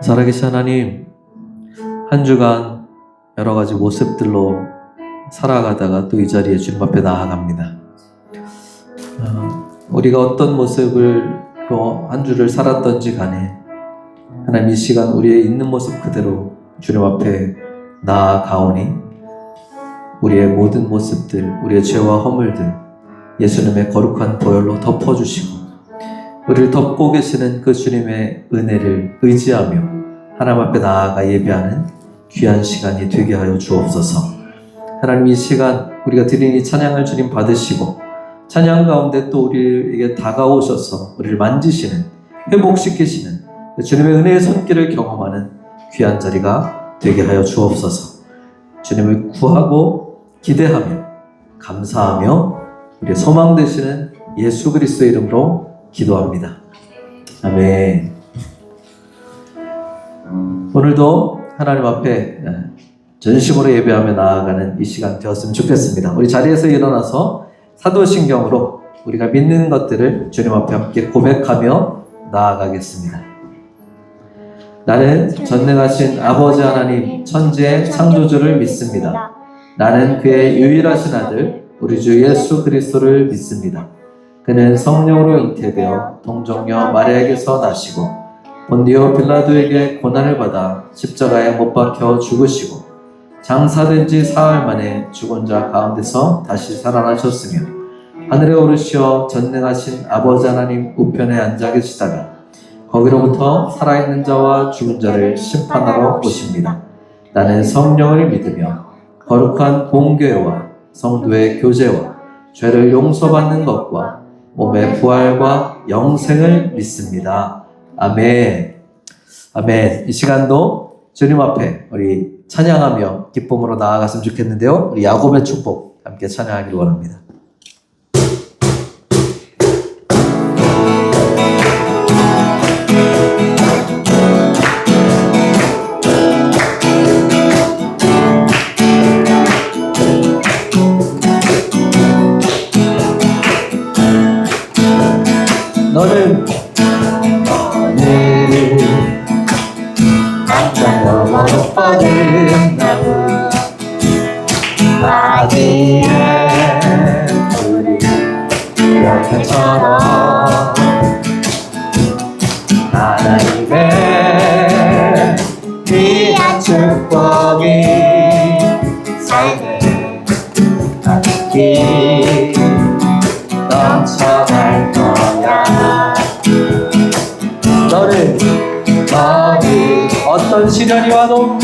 살아계신 하나님, 한 주간 여러 가지 모습들로 살아가다가 또 이 자리에 주님 앞에 나아갑니다. 우리가 어떤 모습으로 한 주를 살았던지 간에 하나님 이 시간 우리의 있는 모습 그대로 주님 앞에 나아가오니 우리의 모든 모습들, 우리의 죄와 허물들 예수님의 거룩한 보혈로 덮어주시고 우리를 덮고 계시는 그 주님의 은혜를 의지하며 하나님 앞에 나아가 예배하는 귀한 시간이 되게 하여 주옵소서. 하나님 이 시간 우리가 드린 이 찬양을 주님 받으시고 찬양 가운데 또 우리에게 다가오셔서 우리를 만지시는, 회복시키시는 주님의 은혜의 손길을 경험하는 귀한 자리가 되게 하여 주옵소서. 주님을 구하고 기대하며 감사하며 우리의 소망 되시는 예수 그리스도의 이름으로 기도합니다. 아멘. 오늘도 하나님 앞에 전심으로 예배하며 나아가는 이 시간 되었으면 좋겠습니다. 우리 자리에서 일어나서 사도신경으로 우리가 믿는 것들을 주님 앞에 함께 고백하며 나아가겠습니다. 나는 전능하신 아버지 하나님 천지의 창조주를 믿습니다. 나는 그의 유일하신 아들 우리 주 예수 그리스도를 믿습니다. 그는 성령으로 잉태되어 동정녀 마리아에게서 나시고 본디오 빌라도에게 고난을 받아 십자가에 못 박혀 죽으시고 장사된 지 사흘 만에 죽은 자 가운데서 다시 살아나셨으며 하늘에 오르시어 전능하신 아버지 하나님 우편에 앉아 계시다가 거기로부터 살아있는 자와 죽은 자를 심판하러 오십니다. 나는 성령을 믿으며 거룩한 공교회와 성도의 교제와 죄를 용서받는 것과 몸의 부활과 영생을 믿습니다. 아멘. 아멘. 이 시간도 주님 앞에 우리 찬양하며 기쁨으로 나아갔으면 좋겠는데요. 우리 야곱의 축복 함께 찬양하기를 원합니다. 너는 한장 넘어 못 뻗은 나무 바디에 우리 별처럼 하나님의 귀한 축복이 삶에 함께 넘쳐갈 거야. 너는 어떤 시련이 와도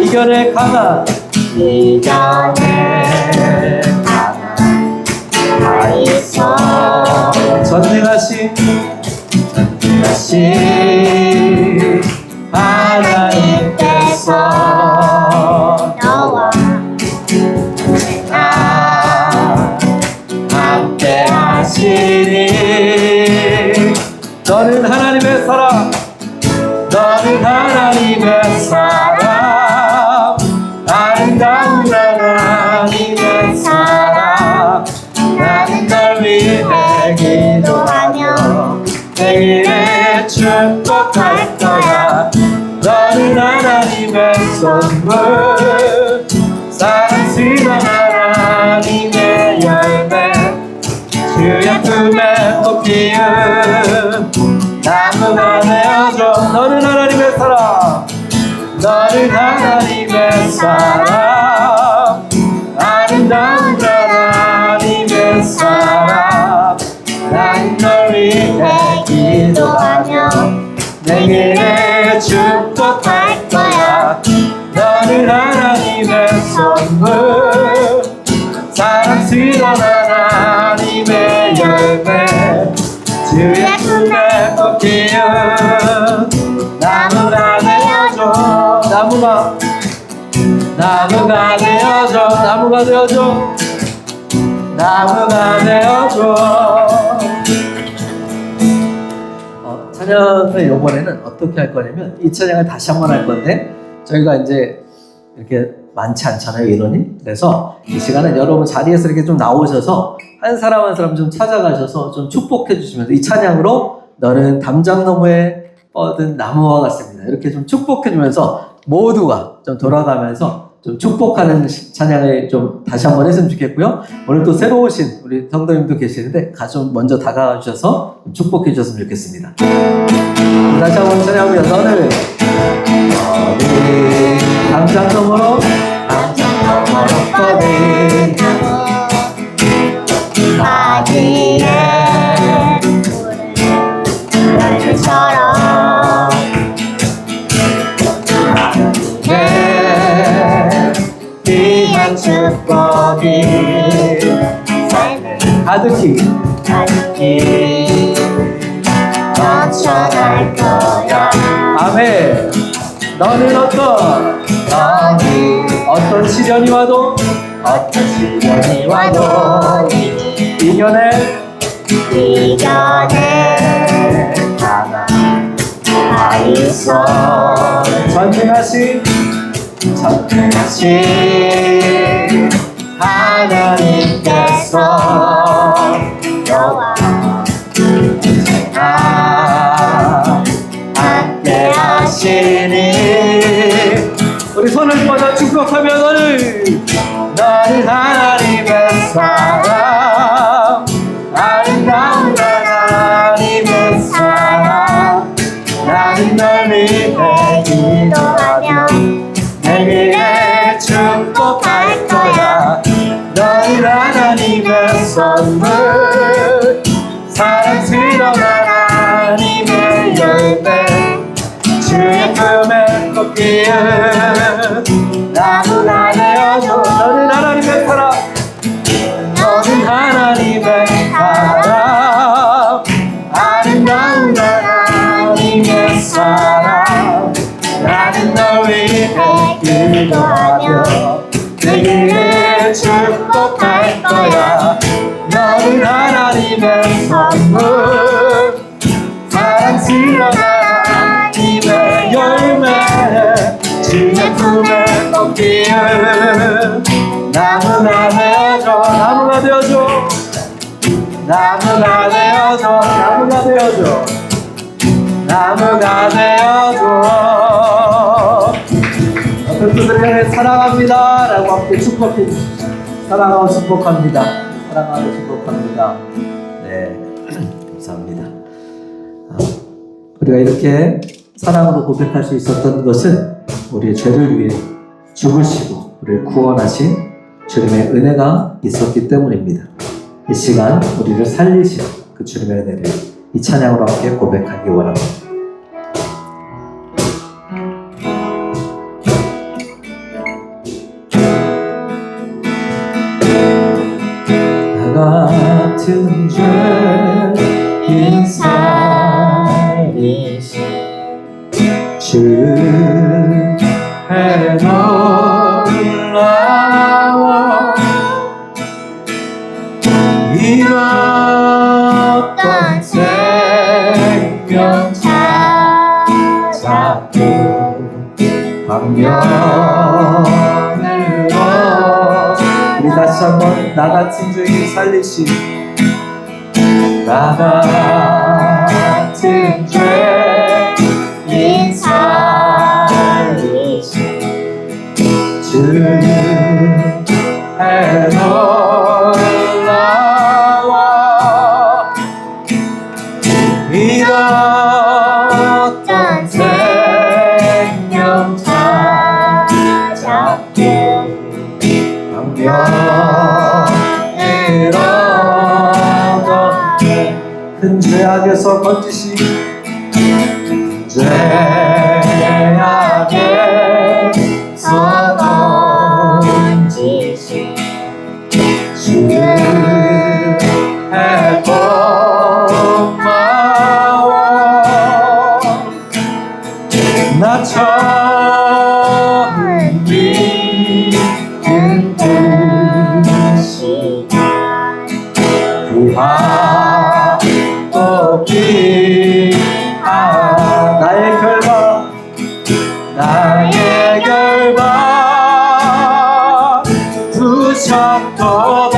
이겨낼 강한 다 있어. 전능하신 하나님께서 너와 나 함께 하시니 너는 하나님의 사람, 너는 하나님의 사람, 아름다운 하나님의 사람. 나는 널 위해 기도하며 내일에 축복할 거야. 너는 하나님의 선물, 사랑스러운 하나님의 열매, 주의 품에 또 피운 나무가 되어줘. 너는 하나님의 사람, 너는 하나님의 사람, 아름다운 하나님의 사람. 난 널 위해 기도하며 내게 축복할 거야. 너는 하나님의 선물, 사랑스러운 하나님의 열매, 주의 품에 꺾이는 나무가 되어줘. 나무가 되어줘. 나무가 되어줘. 찬양을 이번에는 어떻게 할 거냐면 이 찬양을 다시 한번 할 건데 저희가 이제 이렇게 많지 않잖아요, 인원이. 그래서 이 시간은 여러분 자리에서 이렇게 좀 나오셔서 한 사람 한 사람 좀 찾아가셔서 좀 축복해 주시면서 이 찬양으로 너는 담장 너머에 뻗은 나무와 같습니다. 이렇게 좀 축복해주면서 모두가 좀 돌아가면서 좀 축복하는 찬양을 좀 다시 한번 했으면 좋겠고요. 오늘 또 새로 오신 우리 성도님도 계시는데 가좀 먼저 다가와 주셔서 좀 축복해 주셨으면 좋겠습니다. 다시 한번 찬양하고요. 너는 담장 너머로 뻗은 바지에 별들처럼 귀한 축복이 가득히 넘쳐날 거야. 아멘. 너는 어떤 시련이 와도 이겨낼 하나 있어. 전능하신 하나님께서 너와 함께 하시니 우리 손을 뻗어 축복하며 너는 하나님의 사랑 아름다운 하나님의 사랑 나는 널 위해 기도하며 내게 축복할 거야. 너는 하나님의 선물 사랑스러운 하나님의 열매 주의 품에 꺾이는 나무가 되어줘. 너는 하나님의 사랑 너는 하나님의 사랑 아름다운 하나님의 사랑 나는 널 위해 기도하며 내게 축복할 거야. 너는 하나님의 선물 사랑스러운 하나님의 열매 주의 품에 꺾이는 나무가 되어줘. 나무가 되어줘. 나무가 되어줘. 나무가 되어줘. 나무가 되어줘. 그들을 향해 사랑합니다 라고 함께 축복해 주십시오. 사랑하고 축복합니다. 사랑하고 축복합니다. 네, 감사합니다. 우리가 이렇게 사랑으로 고백할 수 있었던 것은 우리의 죄를 위해 죽으시고 우리를 구원하신 주님의 은혜가 있었기 때문입니다. 이 시간 우리를 살리신 그 주님의 은혜를 이 찬양으로 함께 고백하기 원합니다. 나 같은 죄인 살리신 주의 놀라워 잃었던 생명 찾았고 광명으로 우리 다시 한번 나 같은 죄인 살리신 나 같은 죄인 살리신 주의 놀라워 잃었던 생명 찾았고 광명으로 큰 죄악에서 건지시 죄악에서 건지시 주의 고마워 나 처음 믿은 그 시간 구하고 귀한 나의 결박 부셨도다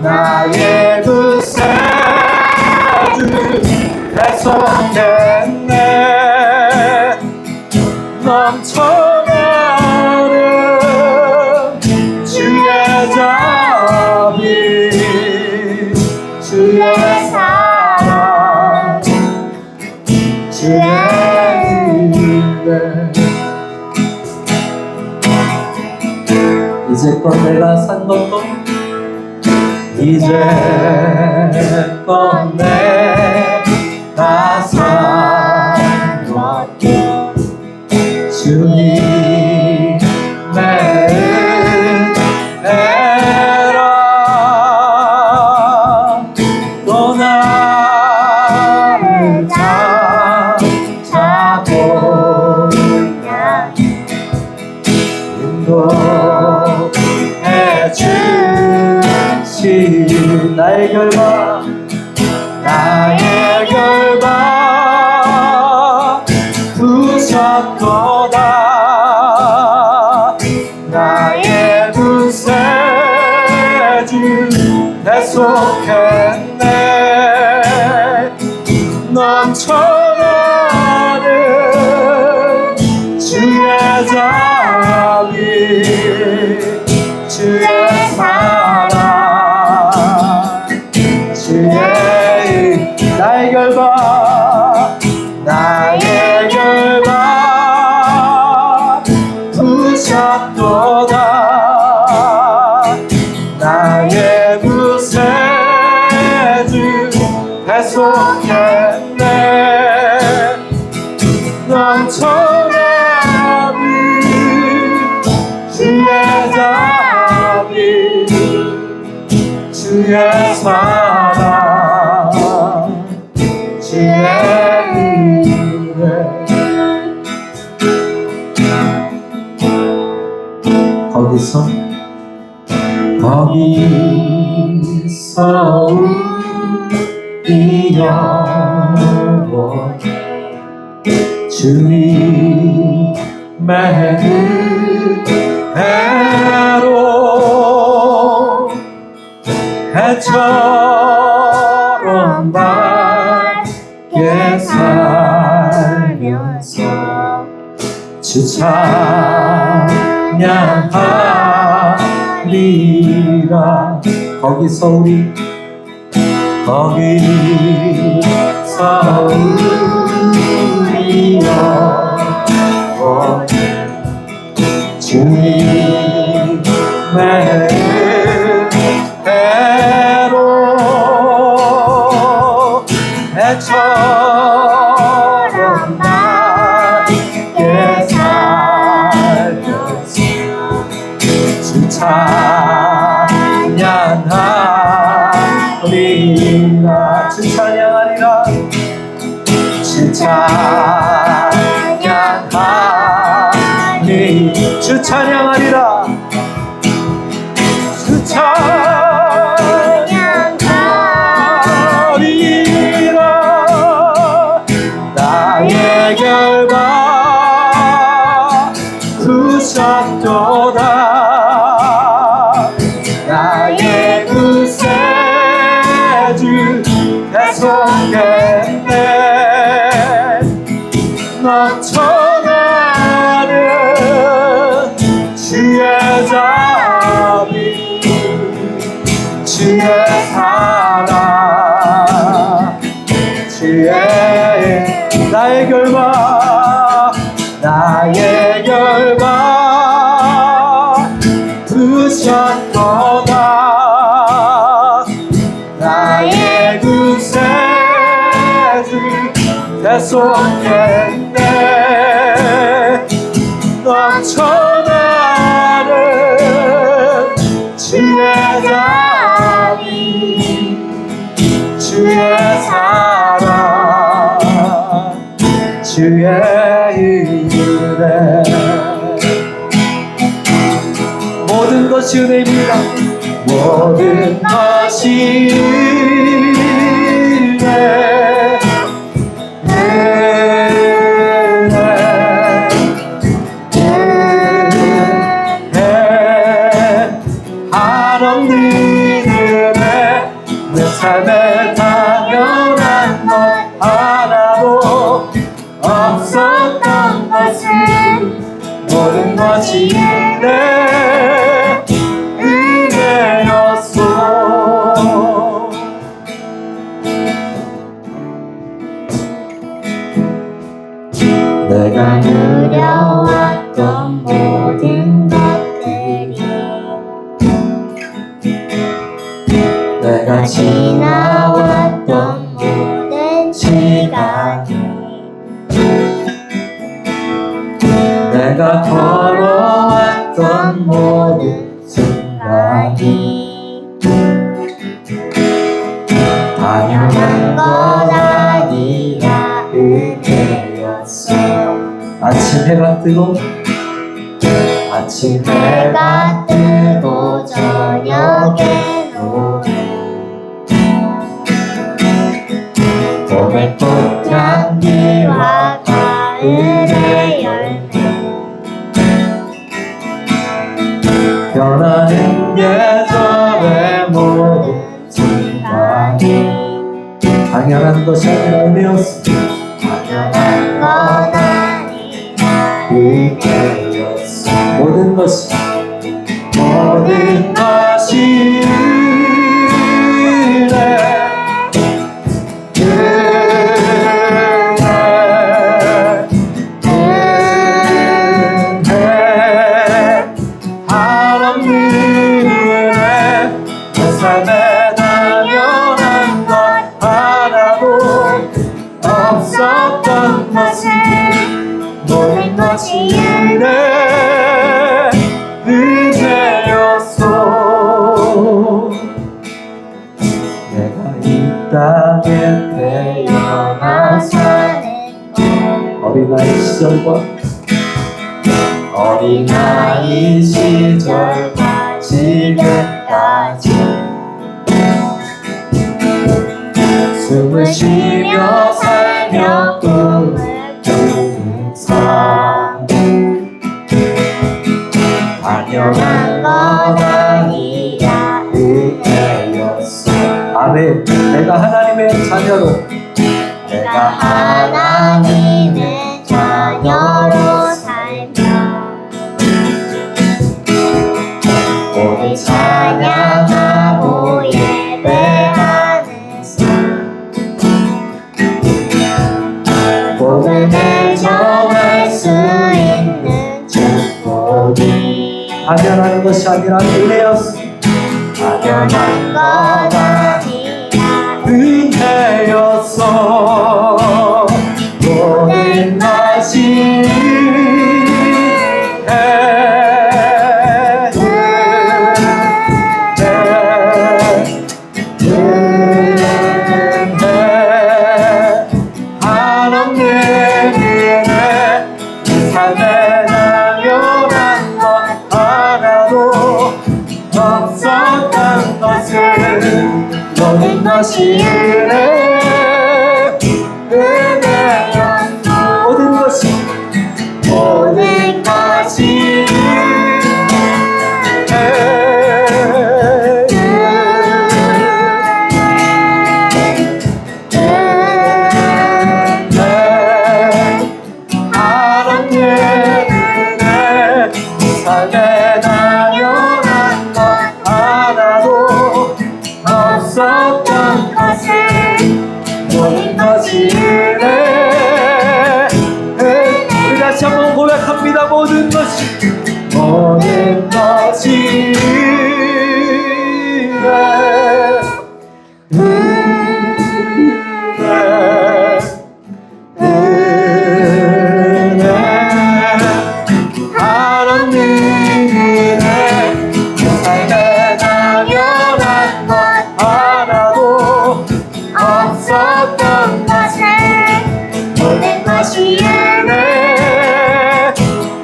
나의 구세 넘쳐나는 주의 자비 주의 사랑 주의 은혜 이제껏 내가 산 것도 이제껏 내가 산 것도 주님의 은혜라 또 나를 찾아보냐 인도해 주신 나의 결박 부셨도다 나의 구세주 대속했네 넘쳐나는 주의 자비 주의 사랑 주의 나의 결박 나의 결박 부셨도다 나의 구세주 대속했네 넘쳐나는 주의 자비 주의 사랑 주의 은혜 거기서 우리 영원 주님의 은혜로 해처럼 밝게 살면서 주 찬양하리라 거기서 우리 영원 주님의 은혜로 해처럼 밝게 살면서 주 찬양하리라 주 찬양하리라 주 찬양하리 주 찬양하리라 주 찬양하리라 나의 결박 부셨도다 나의 구세주 대속했네 넘쳐나는 주의 자비 주의 사랑 주의 나의 결박 나의 결박 부셨도다 나의 구세주 대속했네 넘쳐나는 주의 자비 주의 사랑 주의 은혜 모든 것이 은혜입니다 모든 것이 은혜 한없는 은혜 내 삶에 당연한 것 하나도 없었던 것을 것이 내 은혜였소. 내가 누려왔던 모든 것들이 내가 지나왔던 모든 시간이 내가 걸어왔던 모든 순간이 당연한 것 아니라 은혜였어. 아침 해가 뜨고 아침 해가 뜨고 저녁에 노는 봄의 꽃향기와 가을의 열매 변하는 계절의 모든 순간이 당연한 것이 아니라 은혜였습니다. 당연한 것 아니라 은혜였어. 모든 것이 삶에 당연한 것 하나도 없었던 것이 모든 것이 은혜였소. 내가 이 땅에 태어나서 어린아이 시절과 어린아이 시절과 지금까지 숨을 쉬며 살며 꿈을 꾸는 삶 당연한 것 아니라 은혜였어. 아멘. 내가 하나님의 자녀로 내가 하나님의 자녀로 살며 오늘 찬양하고 예배하는 삶 복을 결정할 수 있는 축복이 당연한 것이 아니라 은혜였어. 당연한 것 아니라 은혜였어. 모든 것이 없었던 것을 모든 것이 은혜였소. 모든 것이 모든 것이 하나님의 은혜 삶에 당연한 것 하나도 없었던 것을 모든 것이 우리 다시 한번 고백합니다. 모든 것이 하나님의 삶에 당연한 것 하나도 없었던 것을 모든 것이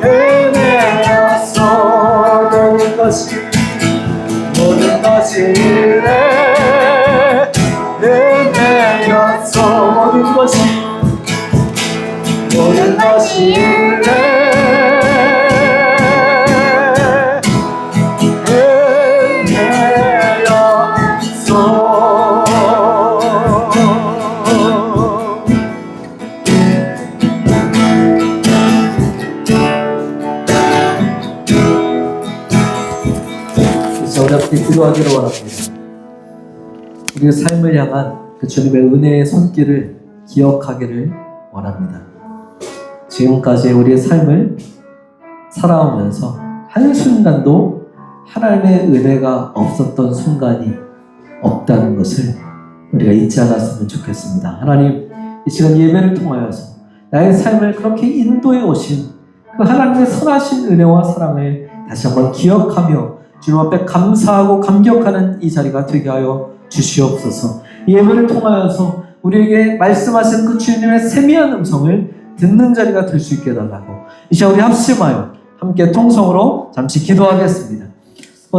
은혜였소. 모든 것이 은혜였소. 모든 것이 은혜였소. 기도하기를 원합니다. 우리의 삶을 향한 그 주님의 은혜의 손길을 기억하기를 원합니다. 지금까지 우리의 삶을 살아오면서 한순간도 하나님의 은혜가 없었던 순간이 없다는 것을 우리가 잊지 않았으면 좋겠습니다. 하나님, 이 시간 예배를 통하여서 나의 삶을 그렇게 인도해 오신 그 하나님의 선하신 은혜와 사랑을 다시 한번 기억하며 주님 앞에 감사하고 감격하는 이 자리가 되게 하여 주시옵소서. 이 예배를 통하여서 우리에게 말씀하신 그 주님의 세미한 음성을 듣는 자리가 될 수 있게 해달라고 이 시간 우리 합심하여 함께 통성으로 잠시 기도하겠습니다.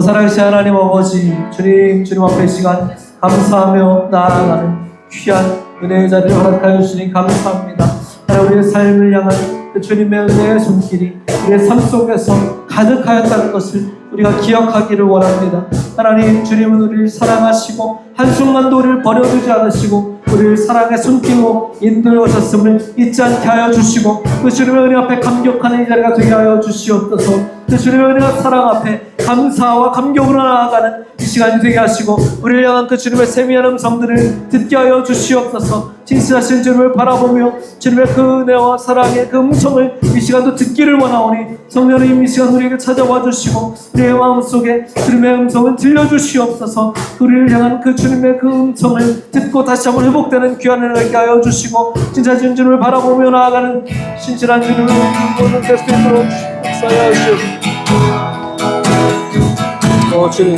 살아계신 하나님 아버지, 주님 앞에 이 시간 감사하며 나아가는 귀한 은혜의 자리를 허락하여 주시니 감사합니다. 하나님, 우리의 삶을 향한 그 주님의 은혜의 손길이 우리의 삶 속에서 가득하였다는 것을 우리가 기억하기를 원합니다. 하나님, 주님은 우리를 사랑하시고 한순간도 우리를 버려두지 않으시고 우리를 사랑의 손길로 인도해 오셨음을 잊지 않게 하여 주시고 그 주님의 은혜 앞에 감격하는 이 자리가 되게 하여 주시옵소서. 그 주님의 은혜와 사랑 앞에 감사와 감격으로 나아가는 이 시간이 되게 하시고 우리를 향한 그 주님의 세미한 음성들을 듣게 하여 주시옵소서. 진실하신 주님을 바라보며 주님의 그 은혜와 사랑의 그 음성을 이 시간도 듣기를 원하오니 성령님 이 시간 우리에게 찾아와 주시고 우리의 마음속에 주님의 음성을 들려주시옵소서. 우리를 향한 그 주님의 그 음성을 듣고 다시 한번 회복되는 귀한 은혜를 하여 주시고 진짜신 주님을 바라보며 나아가는 신실한 주님을 모든 될 수 있도록 역사하여 주시옵소서. 주님,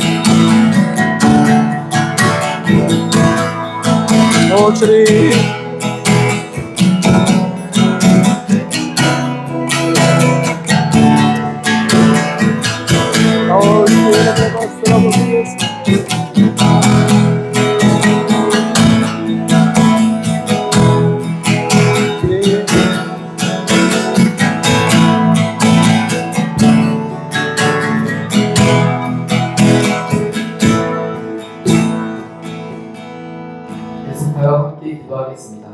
주님, 함께 기도하겠습니다.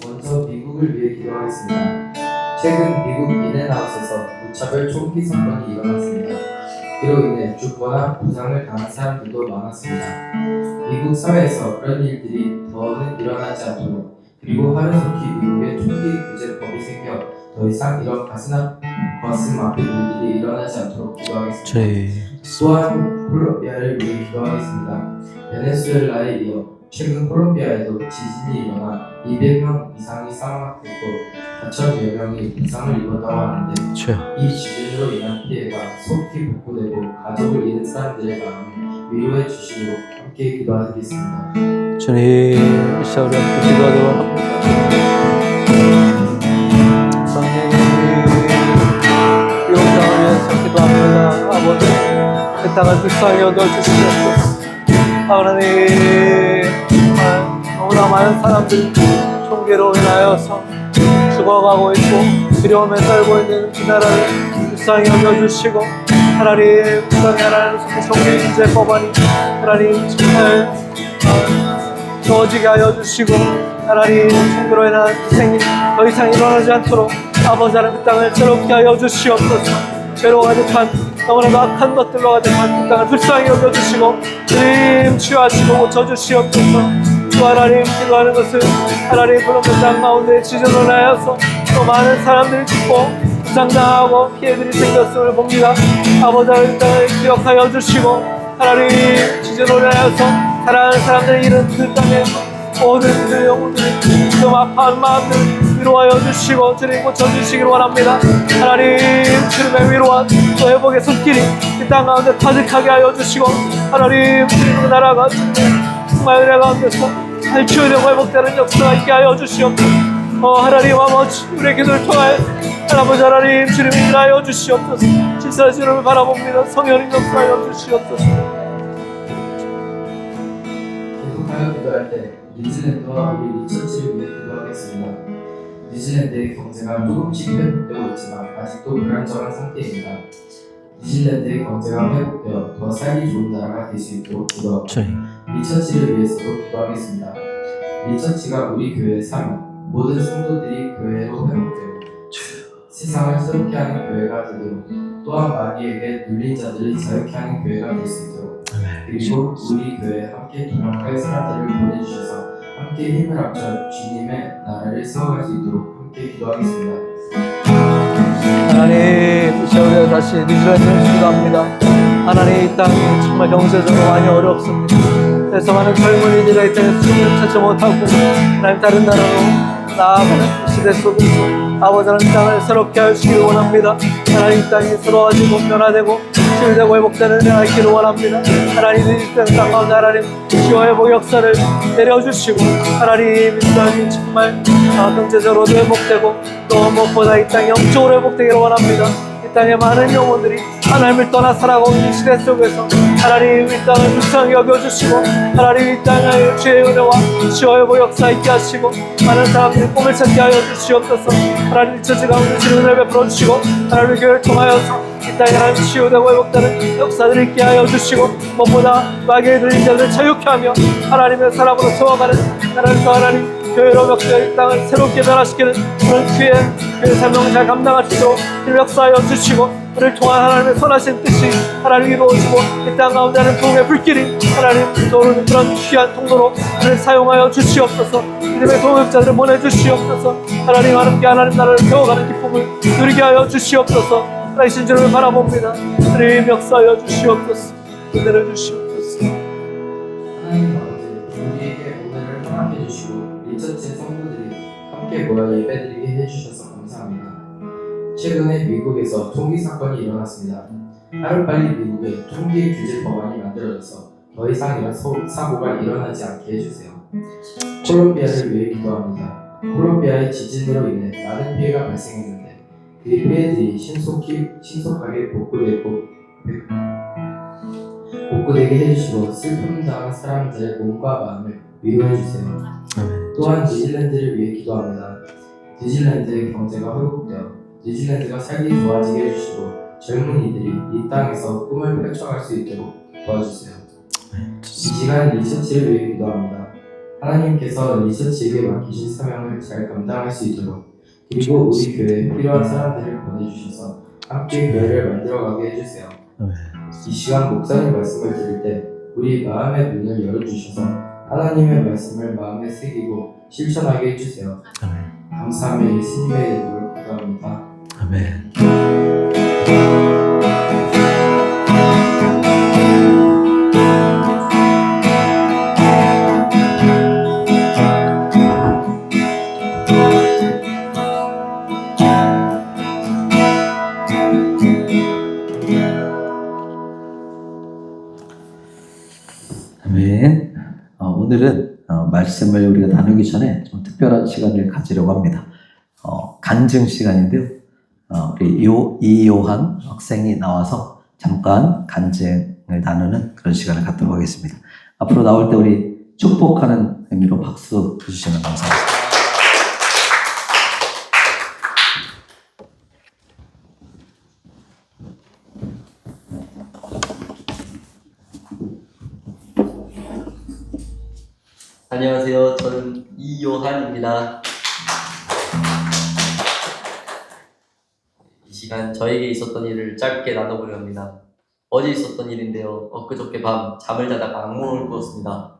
먼저 미국을 위해 기도하겠습니다. 최근 미국 인앤아웃에서 무차별 총기 사건이 일어났습니다. 이로 인해 죽거나 부상을 당한 사람들도 많았습니다. 미국 사회에서 그런 일들이 더는 일어나지 않도록 그리고 하루속히 미국에 총기 규제법이 생겨 더 이상 이런 가슴 아픈 일들이 일어나지 않도록 기도하겠습니다. 또한 콜롬비아를 위해 기도하겠습니다. 베네수엘라에 이어 최근 콜롬비아에도 지진이 일어나 200명 이상이 사망했고 4천여 명이 부상을 입었다고 하는데 이 지진으로 인한 피해가 속히 복구되고 가족을 잃은 사람들의 마음을 위로해 주시도록 함께 기도하겠습니다. 주님, 이 시간 우리 함께 기도하도록 합니다. 성령님, 이 영상을 위해서 기도합니다. 아버지, 그 땅을 불쌍히 얻어주시옵소서. 하나님, 너무나 많은 사람들이 총기로 인하여서 죽어가고 있고 두려움에 떨고 있는 이 나라를 불쌍히 여겨주시고 하나님, 불쌍히 하나님 총기 규제 법안이 하나님 정말 주어지게 하여 주시고 하나님, 총기로 인한 희생이 더 이상 일어나지 않도록 아버지 하나님 그 땅을 새롭게 하여 주시옵소서. 죄로 가득한 너무나도 악한 것들로 가득한 그 땅을 불쌍히 여겨주시고 주님 치유하시고 고쳐주시옵소서. 또 하나님, 기도하는 것은 하나님 그런 그 땅 가운데 지진을 인하여서 또 많은 사람들이 죽고 부상당하고 피해들이 생겼음을 봅니다. 아버지 하나님, 땅을 기억하여 주시고 하나님, 지진을 인하여서 사랑하는 사람들이 잃은 그 땅에 모든 그 영혼들이 좀 아파한 마음들 위로하여 주시고 주님 고쳐주시기를 원합니다. 하나님, 주님의 위로와 또 회복의 손길이 이 땅 가운데 가득하게 하여 주시고 하나님, 주님의 나라가 정말 은혜 가운데서 잘 치유되고 회복되는 역사가 있게 하여 주시옵소서. 하나님 아버지, 우리의 기도를 통하여 아버지 하나님, 주님이 일하여 주시옵소서. 진실한 주님을 바라봅니다. 성령님 역사하여 주시옵소서. 계속하여 기도할 때 뉴질랜드와 우리 리처치를 위해 기도하겠습니다. 뉴질랜드의 경제가 조금씩 회복되고 있지만 아직도 불안정한 상태입니다. 뉴질랜드의 경제가 회복되어 더 살기 좋은 나라가 될 수 있도록 기도합니다. 리처치를 위해서도 기도하겠습니다. 리처치가 우리 교회의 삶, 모든 성도들이 교회로 회복되고 세상을 새롭게 하는 교회가 되도록 또한 마귀에게 눌린 자들을 자유케 하는 교회가 될 수 있도록 그리고 우리 교회에 함께 동역할 사람들을 보내주셔서 함께 힘을 합쳐 주님의 나라를 세워갈 수 있도록 함께 기도하겠습니다. 하나님, 이 시간에 다시 뉴질랜드를 기도합니다. 하나님, 이 땅이 정말 경제적으로 많이 어렵습니다. 그래서 많은 젊은이들이 이 땅에 수입을 찾지 못하고 하나님 다른 나라로 나아가는 시대 속에서 아버지 하나님 땅을 새롭게 하시기를 원합니다. 하나님 이 땅이 새로워지고 변화되고 치유되고 회복되는 은혜가 있기를 원합니다. 하나님 이 땅 가운데 하나님 치유 회복 역사를 내려주시고 하나님 이 땅이 정말 경제적으로도 회복되고 또 무엇보다 이 땅이 영적으로 회복되기를 원합니다. 이 땅에 많은 영혼들이 하나님을 떠나 살아가고 있는 시대 속에서 하나님 이 땅을 불쌍히 여겨주시고 하나님 이 땅을 주의 은혜와 치유의 회복 역사 있게 하시고 많은 사람들이 꿈을 찾게 하여 주시옵소서. 하나님 처지 가운데 주의 은혜를 베풀어 주시고 하나님 교회를 통하여서 이 땅에 하나님 치유되고 회복되는 역사들을 있게 하여 주시고 무엇보다 마귀에 들린 자들을 자유케 하며 하나님의 사람으로 세워가는 하나님 교회로 멱살 이 땅을 새롭게 변화시키는 그런 교회 사명을 잘 감당할 수 있도록 역사하여 주시고 우리를 통한 하나님의 선하신 뜻이 하나님 이루어지고 이 땅 가운데 하는 부흥의 불길이 하나님 떠오르는 그런 귀한 통로로 우리를 사용하여 주시옵소서. 믿음의 동역자들을 보내주시옵소서. 하나님 함께 하나님 나라를 세워가는 기쁨을 누리게 하여 주시옵소서. 하나님 신주를 바라봅니다. 하나님 역사하여 주시옵소서. 은혜를 주시옵소서. 하나님 아버지, 우리에게 오늘을 허락해 주시고 리처치 성도들이 함께 모여 예배드리게 해주셔서 감사합니다. 최근에 미국에서 총기 사건이 일어났습니다. 하루빨리 미국에 총기 규제 법안이 만들어져서 더 이상 이런 사고가 일어나지 않게 해주세요. 콜롬비아를 위해 기도합니다. 콜롬비아의 지진으로 인해 많은 피해가 발생했는데 그 피해들이 신속하게 복구되게 해주시고 슬픔 당한 사람들의 몸과 마음을 위로해주세요. 또한 뉴질랜드를 위해 기도합니다. 뉴질랜드의 경제가 회복되어 뉴질랜드가 살기 좋아지게 해주시고 젊은이들이 이 땅에서 꿈을 펼쳐갈 수 있도록 도와주세요. 이 시간 리서치를 위해 기도합니다. 하나님께서 리서치에게 맡기신 사명을 잘 감당할 수 있도록 그리고 우리 교회에 필요한 사람들을 보내주셔서 함께 교회를 만들어가게 해주세요. 이 시간 목사님 말씀을 들을 때 우리 마음의 문을 열어주셔서 하나님의 말씀을 마음에 새기고 실천하게 해주세요. 감사하며 예수님의 이름으로 기도합니다. 아멘. 아멘. 오늘은 말씀을 우리가 나누기 전에 좀 특별한 시간을 가지려고 합니다. 간증 시간인데요. 우리 이요한 학생이 나와서 잠깐 간증을 나누는 그런 시간을 갖도록 하겠습니다. 앞으로 나올 때 우리 축복하는 의미로 박수 주시면 감사하겠습니다. 안녕하세요. 저는 이요한입니다. 이 시간 저에게 있었던 일을 짧게 나눠보려 합니다. 어제 있었던 일인데요. 엊그저께 밤 잠을 자다가 악몽을 꾸었습니다.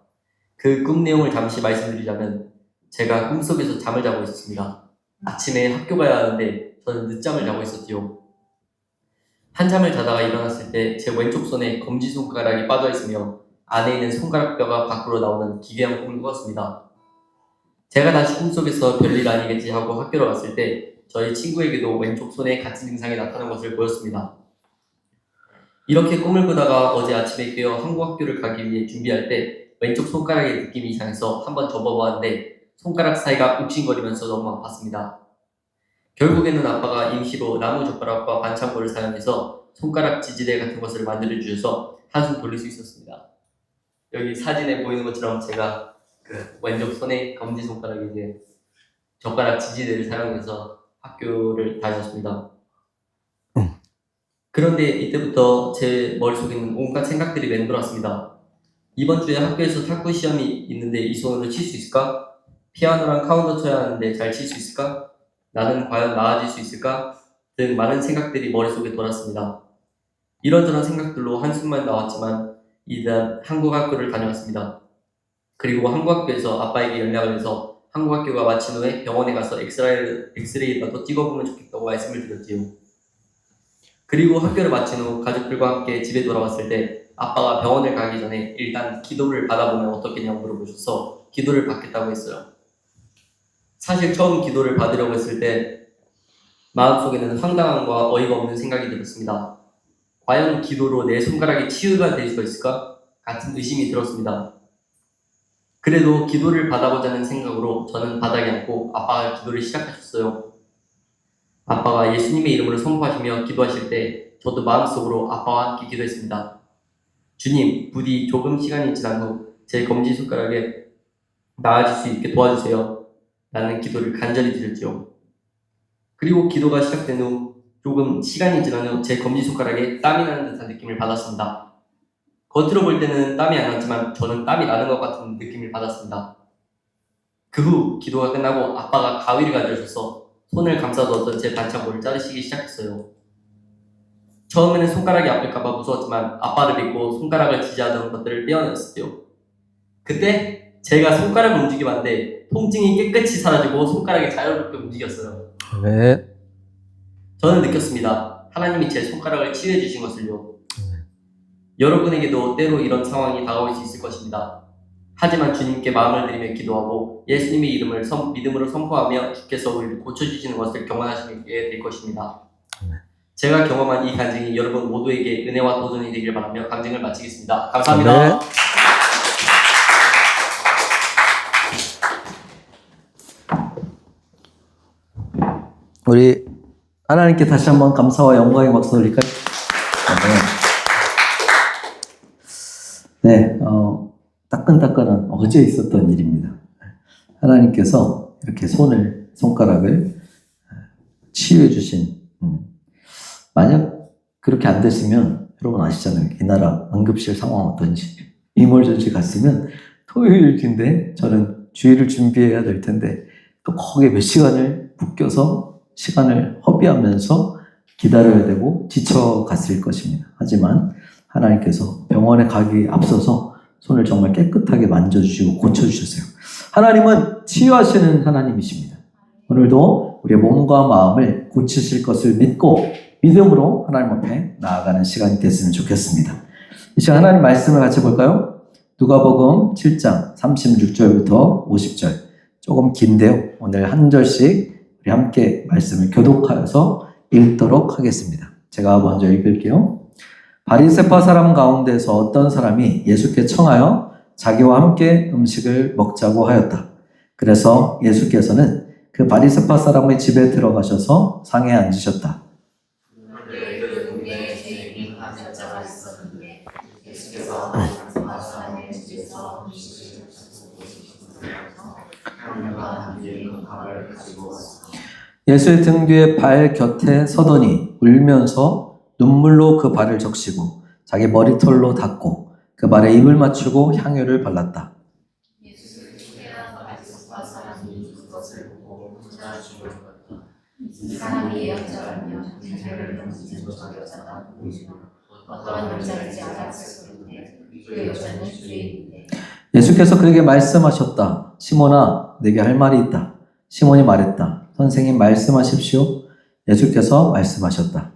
그 꿈 내용을 잠시 말씀드리자면 제가 꿈속에서 잠을 자고 있었습니다. 아침에 학교 가야 하는데 저는 늦잠을 자고 있었지요. 한잠을 자다가 일어났을 때 제 왼쪽 손에 검지손가락이 빠져있으며 안에 있는 손가락뼈가 밖으로 나오는 기괴한 꿈을 꾸었습니다. 제가 다시 꿈속에서 별일 아니겠지 하고 학교로 갔을 때 저희 친구에게도 왼쪽 손에 같은 증상이 나타난 것을 보였습니다. 이렇게 꿈을 꾸다가 어제 아침에 깨어 한국 학교를 가기 위해 준비할 때 왼쪽 손가락의 느낌이 이상해서 한번 접어보았는데 손가락 사이가 욱신거리면서 너무 아팠습니다. 결국에는 아빠가 임시로 나무젓가락과 반창고를 사용해서 손가락 지지대 같은 것을 만들어 주셔서 한숨 돌릴 수 있었습니다. 여기 사진에 보이는 것처럼 제가 그 왼쪽 손에 검지손가락에 이제 젓가락 지지대를 사용해서 학교를 다녔습니다. 그런데 이때부터 제 머릿속에는 온갖 생각들이 맴돌았습니다. 이번 주에 학교에서 탁구 시험이 있는데 이 손으로 칠 수 있을까? 피아노랑 카운터 쳐야 하는데 잘 칠 수 있을까? 나는 과연 나아질 수 있을까? 등 많은 생각들이 머릿속에 돌았습니다. 이런저런 생각들로 한숨만 나왔지만 일단 한국 학교를 다녀왔습니다. 그리고 한국 학교에서 아빠에게 연락을 해서 한국 학교가 마친 후에 병원에 가서 엑스레이라도 찍어보면 좋겠다고 말씀을 드렸지요. 그리고 학교를 마친 후 가족들과 함께 집에 돌아왔을 때 아빠가 병원을 가기 전에 일단 기도를 받아보면 어떻겠냐고 물어보셔서 기도를 받겠다고 했어요. 사실 처음 기도를 받으려고 했을 때 마음속에는 황당함과 어이가 없는 생각이 들었습니다. 과연 기도로 내 손가락이 치유가 될 수가 있을까? 같은 의심이 들었습니다. 그래도 기도를 받아보자는 생각으로 저는 바닥에 앉고 아빠가 기도를 시작하셨어요. 아빠가 예수님의 이름으로 선포하시며 기도하실 때 저도 마음속으로 아빠와 함께 기도했습니다. 주님, 부디 조금 시간이 지난 후 제 검지손가락에 나아질 수 있게 도와주세요. 라는 기도를 간절히 드렸죠. 그리고 기도가 시작된 후 조금 시간이 지난 후 제 검지손가락에 땀이 나는 듯한 느낌을 받았습니다. 겉으로 볼 때는 땀이 안 났지만 저는 땀이 나는 것 같은 느낌을 받았습니다. 그 후 기도가 끝나고 아빠가 가위를 가져오셔서 손을 감싸두었던 제 반창고를 자르시기 시작했어요. 처음에는 손가락이 아플까봐 무서웠지만 아빠를 믿고 손가락을 지지하던 것들을 떼어냈었대요. 그때 제가 손가락을 움직여봤는데 통증이 깨끗이 사라지고 손가락이 자유롭게 움직였어요. 네. 저는 느꼈습니다. 하나님이 제 손가락을 치유해 주신 것을요. 여러분에게도 때로 이런 상황이 다가올 수 있을 것입니다. 하지만 주님께 마음을 들이며 기도하고 예수님의 이름을 믿음으로 선포하며 주께서 우리를 고쳐주시는 것을 경험하시게 될 것입니다. 제가 경험한 이 간증이 여러분 모두에게 은혜와 도전이 되길 바라며 간증을 마치겠습니다. 감사합니다. 네. 우리 하나님께 다시 한번 감사와 영광의 박수 드릴까요? 네, 따끈따끈한 어제 있었던 일입니다. 하나님께서 이렇게 손가락을 치유해 주신, 만약 그렇게 안 됐으면 여러분 아시잖아요. 이 나라 응급실 상황 어떤지. 이멀전시 갔으면 토요일인데 저는 주일을 준비해야 될 텐데 또 거기에 몇 시간을 묶여서 시간을 허비하면서 기다려야 되고 지쳐갔을 것입니다. 하지만 하나님께서 병원에 가기 앞서서 손을 정말 깨끗하게 만져주시고 고쳐주셨어요. 하나님은 치유하시는 하나님이십니다. 오늘도 우리의 몸과 마음을 고치실 것을 믿고 믿음으로 하나님 앞에 나아가는 시간이 됐으면 좋겠습니다. 이 시간 하나님 말씀을 같이 볼까요? 누가복음 7장 36절부터 50절. 조금 긴데요. 오늘 한 절씩 우리 함께 말씀을 교독하여서 읽도록 하겠습니다. 제가 먼저 읽을게요. 바리새파 사람 가운데서 어떤 사람이 예수께 청하여 자기와 함께 음식을 먹자고 하였다. 그래서 예수께서는 그 바리새파 사람의 집에 들어가셔서 상에 앉으셨다. 예수의 등 뒤에 발 곁에 서더니 울면서 눈물로 그 발을 적시고 자기 머리털로 닦고 그 발에 입을 맞추고 향유를 발랐다. 이 사람이 예언자라며 자기를 넘기는 여자가 어떠한 여자인지 알았었는데 그 여자는 주인인데 예수께서 그에게 말씀하셨다. 시몬아, 내게 할 말이 있다. 시몬이 말했다. 선생님 말씀하십시오. 예수께서 말씀하셨다.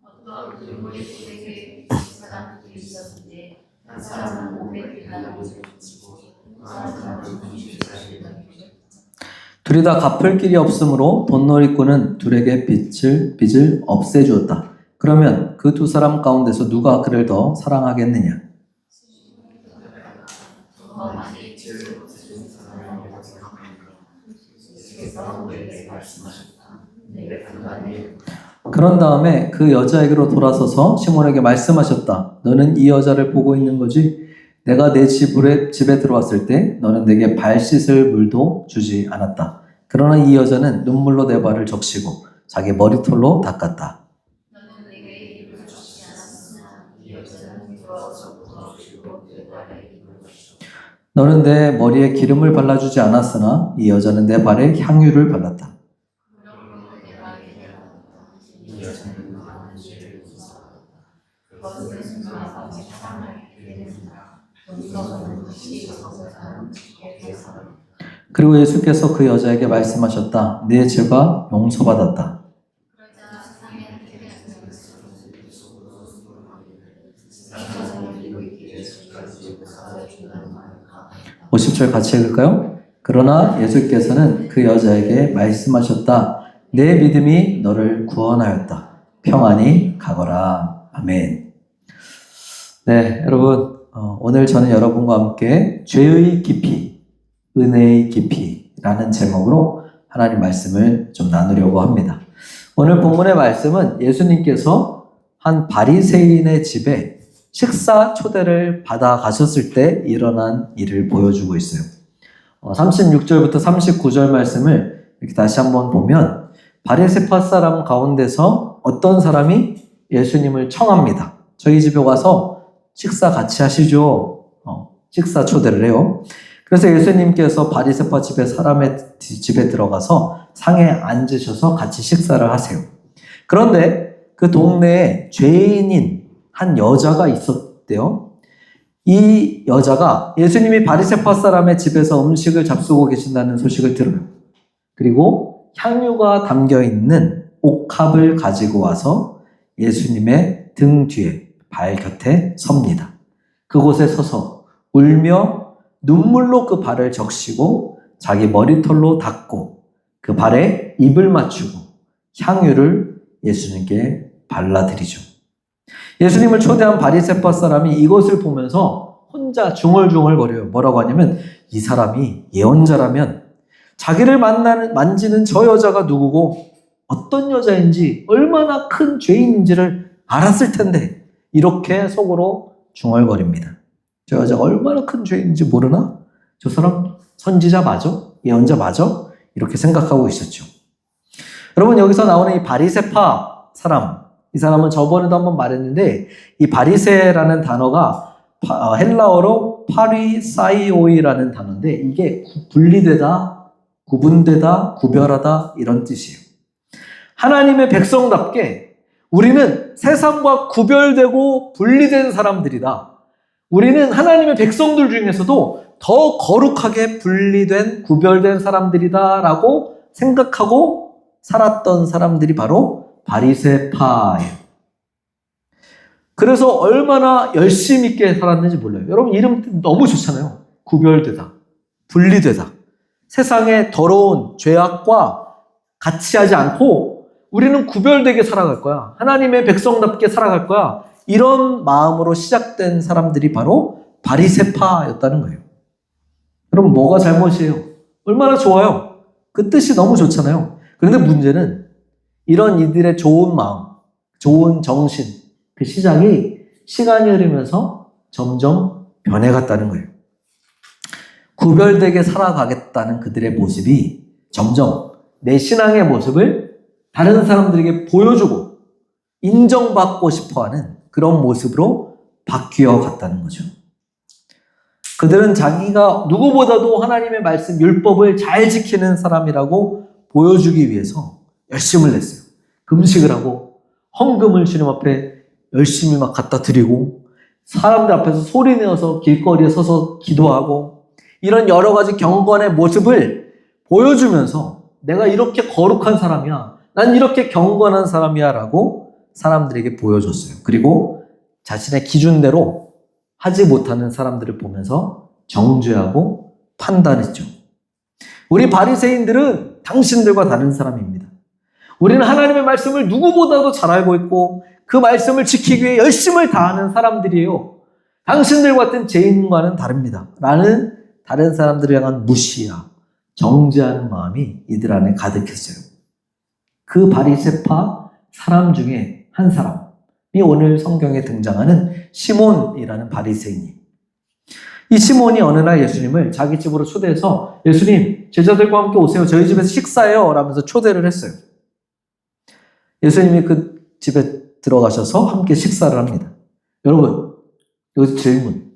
어떤 눈물이 그에게 사람들이 있었는데 한 사람은 500데나리온을 바치고 한 사람은 20데나리온을 둘이 다 갚을 길이 없으므로 돈놀이꾼은 둘에게 빚을 없애주었다. 그러면 그 두 사람 가운데서 누가 그를 더 사랑하겠느냐? 그런 다음에 그 여자에게로 돌아서서 시몬에게 말씀하셨다. 너는 이 여자를 보고 있는 거지? 내가 내 집에 들어왔을 때 너는 내게 발 씻을 물도 주지 않았다. 그러나 이 여자는 눈물로 내 발을 적시고 자기 머리털로 닦았다. 너는 내게 입을 주지 않았으나 이 여자는 들어와서 부어주고 내 발에 입을 주셨다. 너는 내 머리에 기름을 발라주지 않았으나 이 여자는 내 발에 향유를 발랐다. 그러므로 내 발에 대하였다. 이 여자는 많은 죄를 지었다. 그것은 순수하고 사랑을 기대는 그리고 예수께서 그 여자에게 말씀하셨다. 네 죄가 용서받았다. 그러자 세상에 오 50절 같이 읽을까요? 그러나 예수께서는 그 여자에게 말씀하셨다. 내 믿음이 너를 구원하였다. 평안히 가거라. 아멘. 네, 여러분 오늘 저는 여러분과 함께 죄의 깊이, 은혜의 깊이라는 제목으로 하나님 말씀을 좀 나누려고 합니다. 오늘 본문의 말씀은 예수님께서 한 바리새인의 집에 식사 초대를 받아 가셨을 때 일어난 일을 보여주고 있어요. 36절부터 39절 말씀을 이렇게 다시 한번 보면 바리새파 사람 가운데서 어떤 사람이 예수님을 청합니다. 저희 집에 와서 식사 같이 하시죠. 식사 초대를 해요. 그래서 예수님께서 바리새파 집에 사람의 집에 들어가서 상에 앉으셔서 같이 식사를 하세요. 그런데 그 동네에 죄인인 한 여자가 있었대요. 이 여자가 예수님이 바리새파 사람의 집에서 음식을 잡수고 계신다는 소식을 들어요. 그리고 향유가 담겨 있는 옥합을 가지고 와서 예수님의 등 뒤에 발 곁에 섭니다. 그곳에 서서 울며 눈물로 그 발을 적시고 자기 머리털로 닦고 그 발에 입을 맞추고 향유를 예수님께 발라드리죠. 예수님을 초대한 바리새파 사람이 이것을 보면서 혼자 중얼중얼거려요. 뭐라고 하냐면 이 사람이 예언자라면 자기를 만지는 저 여자가 누구고 어떤 여자인지 얼마나 큰 죄인인지를 알았을 텐데 이렇게 속으로 중얼거립니다. 저 여자가 얼마나 큰 죄인인지 모르나? 저 사람 선지자 맞아? 예언자 맞아? 이렇게 생각하고 있었죠. 여러분 여기서 나오는 이 바리새파 사람, 이 사람은 저번에도 한번 말했는데 이 바리새라는 단어가 헬라어로 파리사이오이라는 단어인데 이게 분리되다, 구분되다, 구별하다 이런 뜻이에요. 하나님의 백성답게 우리는 세상과 구별되고 분리된 사람들이다. 우리는 하나님의 백성들 중에서도 더 거룩하게 분리된, 구별된 사람들이다라고 생각하고 살았던 사람들이 바로 바리새파예요. 그래서 얼마나 열심 있게 살았는지 몰라요. 여러분 이름 너무 좋잖아요. 구별되다, 분리되다. 세상의 더러운 죄악과 같이 하지 않고 우리는 구별되게 살아갈 거야. 하나님의 백성답게 살아갈 거야. 이런 마음으로 시작된 사람들이 바로 바리새파였다는 거예요. 그럼 뭐가 잘못이에요? 얼마나 좋아요. 그 뜻이 너무 좋잖아요. 그런데 문제는 이런 이들의 좋은 마음, 좋은 정신, 그 시작이 시간이 흐르면서 점점 변해갔다는 거예요. 구별되게 살아가겠다는 그들의 모습이 점점 내 신앙의 모습을 다른 사람들에게 보여주고 인정받고 싶어하는 그런 모습으로 바뀌어 갔다는 거죠. 그들은 자기가 누구보다도 하나님의 말씀, 율법을 잘 지키는 사람이라고 보여주기 위해서 열심을 냈어요. 금식을 하고 헌금을 주님 앞에 열심히 막 갖다 드리고 사람들 앞에서 소리 내어서 길거리에 서서 기도하고 이런 여러 가지 경건의 모습을 보여주면서 내가 이렇게 거룩한 사람이야. 난 이렇게 경건한 사람이야 라고 사람들에게 보여줬어요. 그리고 자신의 기준대로 하지 못하는 사람들을 보면서 정죄하고 판단했죠. 우리 바리새인들은 당신들과 다른 사람입니다. 우리는 하나님의 말씀을 누구보다도 잘 알고 있고 그 말씀을 지키기 위해 열심을 다하는 사람들이에요. 당신들 같은 죄인과는 다릅니다. 라는 다른 사람들을 향한 무시야, 정죄하는 마음이 이들 안에 가득했어요. 그 바리새파 사람 중에 한 사람이 오늘 성경에 등장하는 시몬이라는 바리새인이. 이 시몬이 어느 날 예수님을 자기 집으로 초대해서 예수님, 제자들과 함께 오세요. 저희 집에서 식사해요. 라면서 초대를 했어요. 예수님이 그 집에 들어가셔서 함께 식사를 합니다. 여러분, 여기서 질문.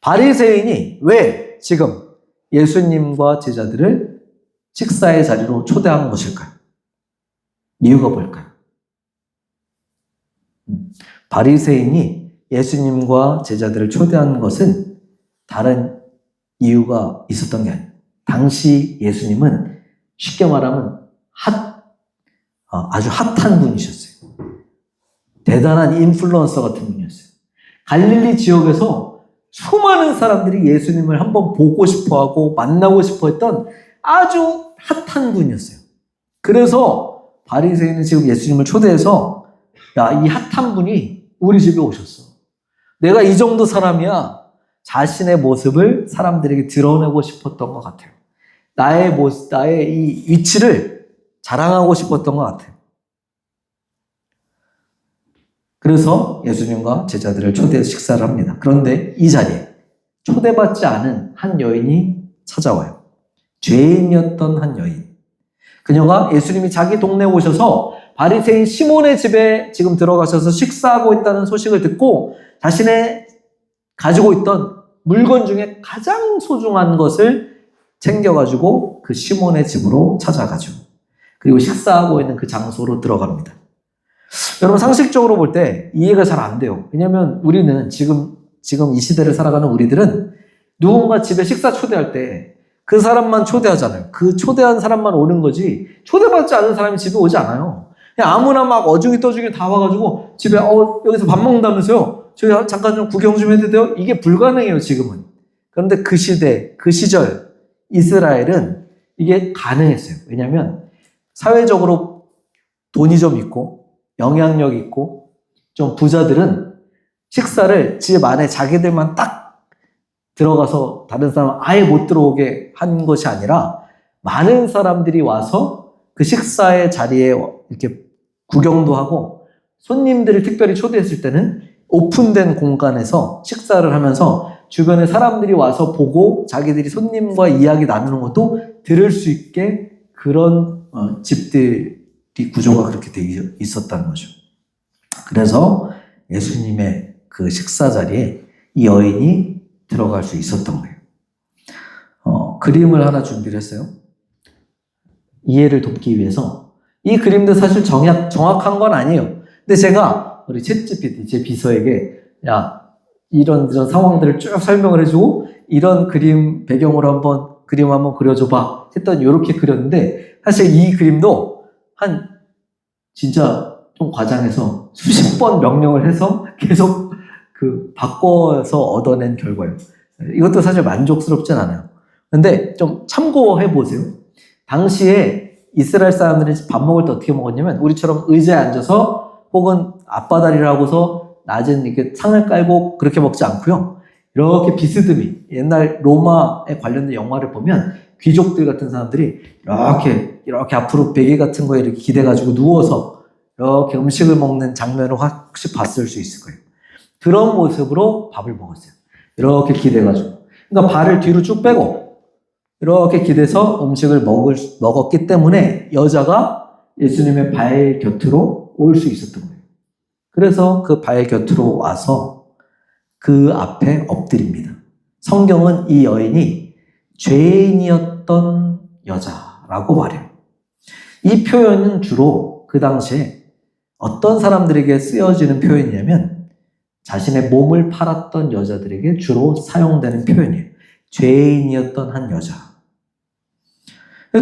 바리새인이 왜 지금 예수님과 제자들을 식사의 자리로 초대한 것일까요? 이유가 뭘까요? 바리새인이 예수님과 제자들을 초대한 것은 다른 이유가 있었던 게 아니에요. 당시 예수님은 쉽게 말하면 아주 핫한 분이셨어요. 대단한 인플루언서 같은 분이었어요. 갈릴리 지역에서 수많은 사람들이 예수님을 한번 보고 싶어하고 만나고 싶어했던 아주 핫한 분이었어요. 그래서 바리새인은 지금 예수님을 초대해서 야, 이 핫한 분이 우리 집에 오셨어. 내가 이 정도 사람이야. 자신의 모습을 사람들에게 드러내고 싶었던 것 같아요. 나의 모습, 나의 이 위치를 자랑하고 싶었던 것 같아요. 그래서 예수님과 제자들을 초대해서 식사를 합니다. 그런데 이 자리에 초대받지 않은 한 여인이 찾아와요. 죄인이었던 한 여인. 그녀가 예수님이 자기 동네에 오셔서 바리새인 시몬의 집에 지금 들어가셔서 식사하고 있다는 소식을 듣고 자신의 가지고 있던 물건 중에 가장 소중한 것을 챙겨가지고 그 시몬의 집으로 찾아가죠. 그리고 식사하고 있는 그 장소로 들어갑니다. 여러분 상식적으로 볼 때 이해가 잘 안 돼요. 왜냐하면 우리는 지금 이 시대를 살아가는 우리들은 누군가 집에 식사 초대할 때 그 사람만 초대하잖아요. 그 초대한 사람만 오는 거지 초대받지 않은 사람이 집에 오지 않아요. 그냥 아무나 막 어중이 떠중이 다 와가지고 집에 여기서 밥 먹는다면서요. 저희 잠깐 좀 구경 좀 해도 돼요? 이게 불가능해요 지금은. 그런데 그 시대, 그 시절 이스라엘은 이게 가능했어요. 왜냐하면 사회적으로 돈이 좀 있고 영향력 있고 좀 부자들은 식사를 집 안에 자기들만 딱 들어가서 다른 사람 아예 못 들어오게 한 것이 아니라 많은 사람들이 와서 그 식사의 자리에 이렇게 구경도 하고 손님들을 특별히 초대했을 때는 오픈된 공간에서 식사를 하면서 주변에 사람들이 와서 보고 자기들이 손님과 이야기 나누는 것도 들을 수 있게 그런 집들이 구조가 그렇게 되어 있었다는 거죠. 그래서 예수님의 그 식사 자리에 이 여인이 들어갈 수 있었던 거예요. 그림을 하나 준비를 했어요. 이해를 돕기 위해서. 이 그림도 사실 정확한 건 아니에요. 근데 제가 우리 챗GPT, 제 비서에게 야, 이런 상황들을 쭉 설명을 해주고 이런 그림 배경으로 그림 한번 그려줘봐 했더니 이렇게 그렸는데 사실 이 그림도 진짜 좀 과장해서 수십 번 명령을 해서 계속 바꿔서 얻어낸 결과예요. 이것도 사실 만족스럽진 않아요. 근데 좀 참고해 보세요. 당시에 이스라엘 사람들이 밥 먹을 때 어떻게 먹었냐면 우리처럼 의자에 앉아서 혹은 앞바다리를 하고서 낮은 이렇게 상을 깔고 그렇게 먹지 않고요. 이렇게 비스듬히 옛날 로마에 관련된 영화를 보면 귀족들 같은 사람들이 이렇게 앞으로 베개 같은 거에 이렇게 기대가지고 누워서 이렇게 음식을 먹는 장면을 혹시 봤을 수 있을 거예요. 그런 모습으로 밥을 먹었어요. 이렇게 기대가지고. 그러니까 발을 뒤로 쭉 빼고 이렇게 기대서 음식을 먹었기 때문에 여자가 예수님의 발 곁으로 올 수 있었던 거예요. 그래서 그 발 곁으로 와서 그 앞에 엎드립니다. 성경은 이 여인이 죄인이었던 여자라고 말해요. 이 표현은 주로 그 당시에 어떤 사람들에게 쓰여지는 표현이냐면 자신의 몸을 팔았던 여자들에게 주로 사용되는 표현이에요. 죄인이었던 한 여자.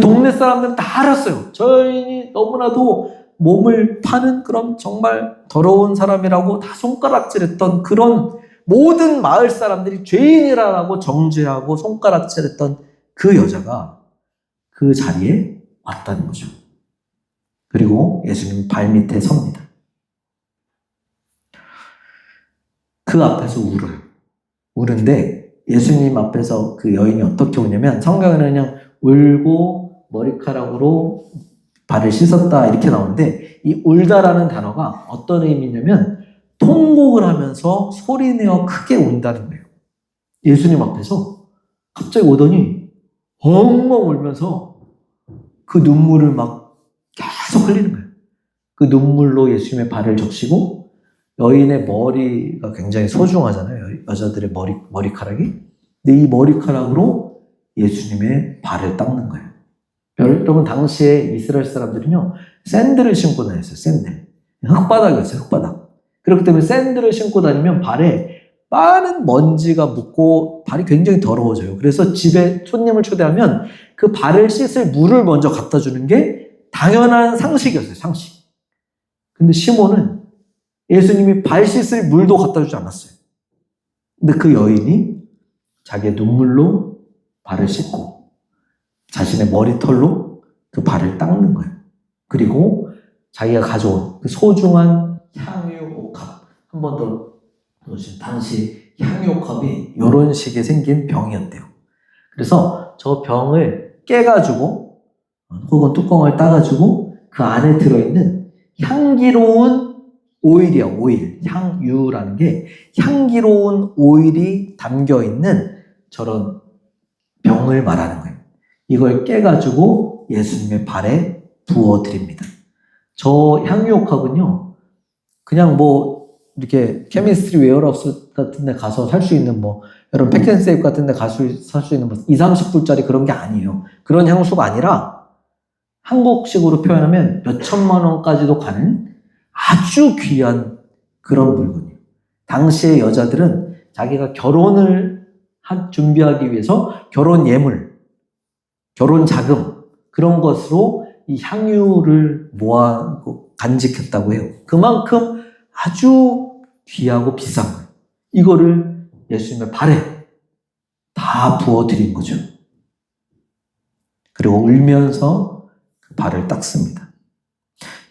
동네 사람들은 다 알았어요. 저 여인이 너무나도 몸을 파는 그런 정말 더러운 사람이라고 다 손가락질했던 그런 모든 마을 사람들이 죄인이라고 정죄하고 손가락질했던 그 여자가 그 자리에 왔다는 거죠. 그리고 예수님 발 밑에 섭니다. 그 앞에서 울어요. 우는데 예수님 앞에서 그 여인이 어떻게 우냐면 성경에는 그냥 울고 머리카락으로 발을 씻었다 이렇게 나오는데 이 울다라는 단어가 어떤 의미냐면 통곡을 하면서 소리내어 크게 운다는 거예요. 예수님 앞에서 갑자기 오더니 엉엉 울면서 그 눈물을 막 계속 흘리는 거예요. 그 눈물로 예수님의 발을 적시고 여인의 머리가 굉장히 소중하잖아요. 여자들의 머리카락이. 근데 이 머리카락으로 예수님의 발을 닦는 거예요. 여러분 당시에 이스라엘 사람들은요 샌들을 신고 다녔어요. 샌들. 흙바닥이었어요. 흙바닥. 그렇기 때문에 샌들을 신고 다니면 발에 많은 먼지가 묻고 발이 굉장히 더러워져요. 그래서 집에 손님을 초대하면 그 발을 씻을 물을 먼저 갖다 주는 게 당연한 상식이었어요. 상식. 근데 시몬은 예수님이 발 씻을 물도 갖다 주지 않았어요. 근데 그 여인이 자기의 눈물로 발을 씻고 자신의 머리털로 그 발을 닦는 거예요. 그리고 자기가 가져온 그 소중한 향유옥합, 한 번 더 놓으신 당시 향유옥합이 이런 식의 생긴 병이었대요. 그래서 저 병을 깨가지고 혹은 뚜껑을 따가지고 그 안에 들어있는 향기로운 오일이야, 오일. 향유라는 게 향기로운 오일이 담겨있는 저런 병을 말하는 거예요. 이걸 깨가지고 예수님의 발에 부어드립니다. 저 향유옥합은요, 그냥 뭐, 이렇게 케미스트리 웨어하우스 같은 데 가서 살 수 있는 뭐, 여러분 팩앤세이프 같은 데 가서 살 수 있는 뭐 20, 30불짜리 그런 게 아니에요. 그런 향수가 아니라 한국식으로 표현하면 몇 천만 원까지도 가는 아주 귀한 그런 물건이에요. 당시의 여자들은 자기가 결혼을 준비하기 위해서 결혼 예물, 결혼 자금, 그런 것으로 이 향유를 모아고 간직했다고 해요. 그만큼 아주 귀하고 비싼 거예요. 이거를 예수님의 발에 다 부어드린 거죠. 그리고 울면서 그 발을 닦습니다.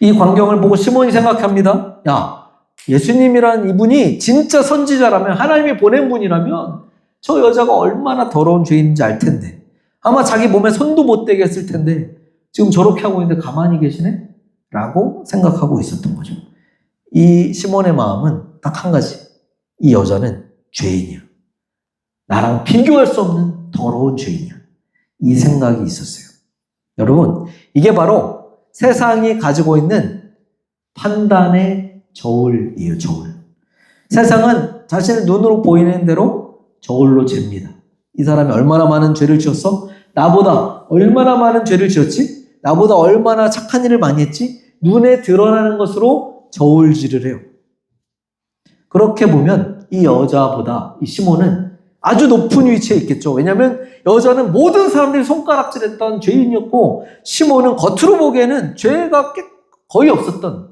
이 광경을 보고 시몬이 생각합니다. 야, 예수님이란 이분이 진짜 선지자라면, 하나님이 보낸 분이라면 저 여자가 얼마나 더러운 죄인인지 알 텐데, 아마 자기 몸에 손도 못 대게 했을 텐데 지금 저렇게 하고 있는데 가만히 계시네? 라고 생각하고 있었던 거죠. 이 시몬의 마음은 딱 한 가지. 이 여자는 죄인이야. 나랑 비교할 수 없는 더러운 죄인이야. 이 생각이 있었어요. 여러분, 이게 바로 세상이 가지고 있는 판단의 저울이에요, 저울. 세상은 자신의 눈으로 보이는 대로 저울로 잽니다. 이 사람이 얼마나 많은 죄를 지었어? 나보다 얼마나 많은 죄를 지었지? 나보다 얼마나 착한 일을 많이 했지? 눈에 드러나는 것으로 저울질을 해요. 그렇게 보면 이 여자보다 이 시몬은 아주 높은 위치에 있겠죠. 왜냐하면 여자는 모든 사람들이 손가락질했던 죄인이었고, 시몬은 겉으로 보기에는 죄가 거의 없었던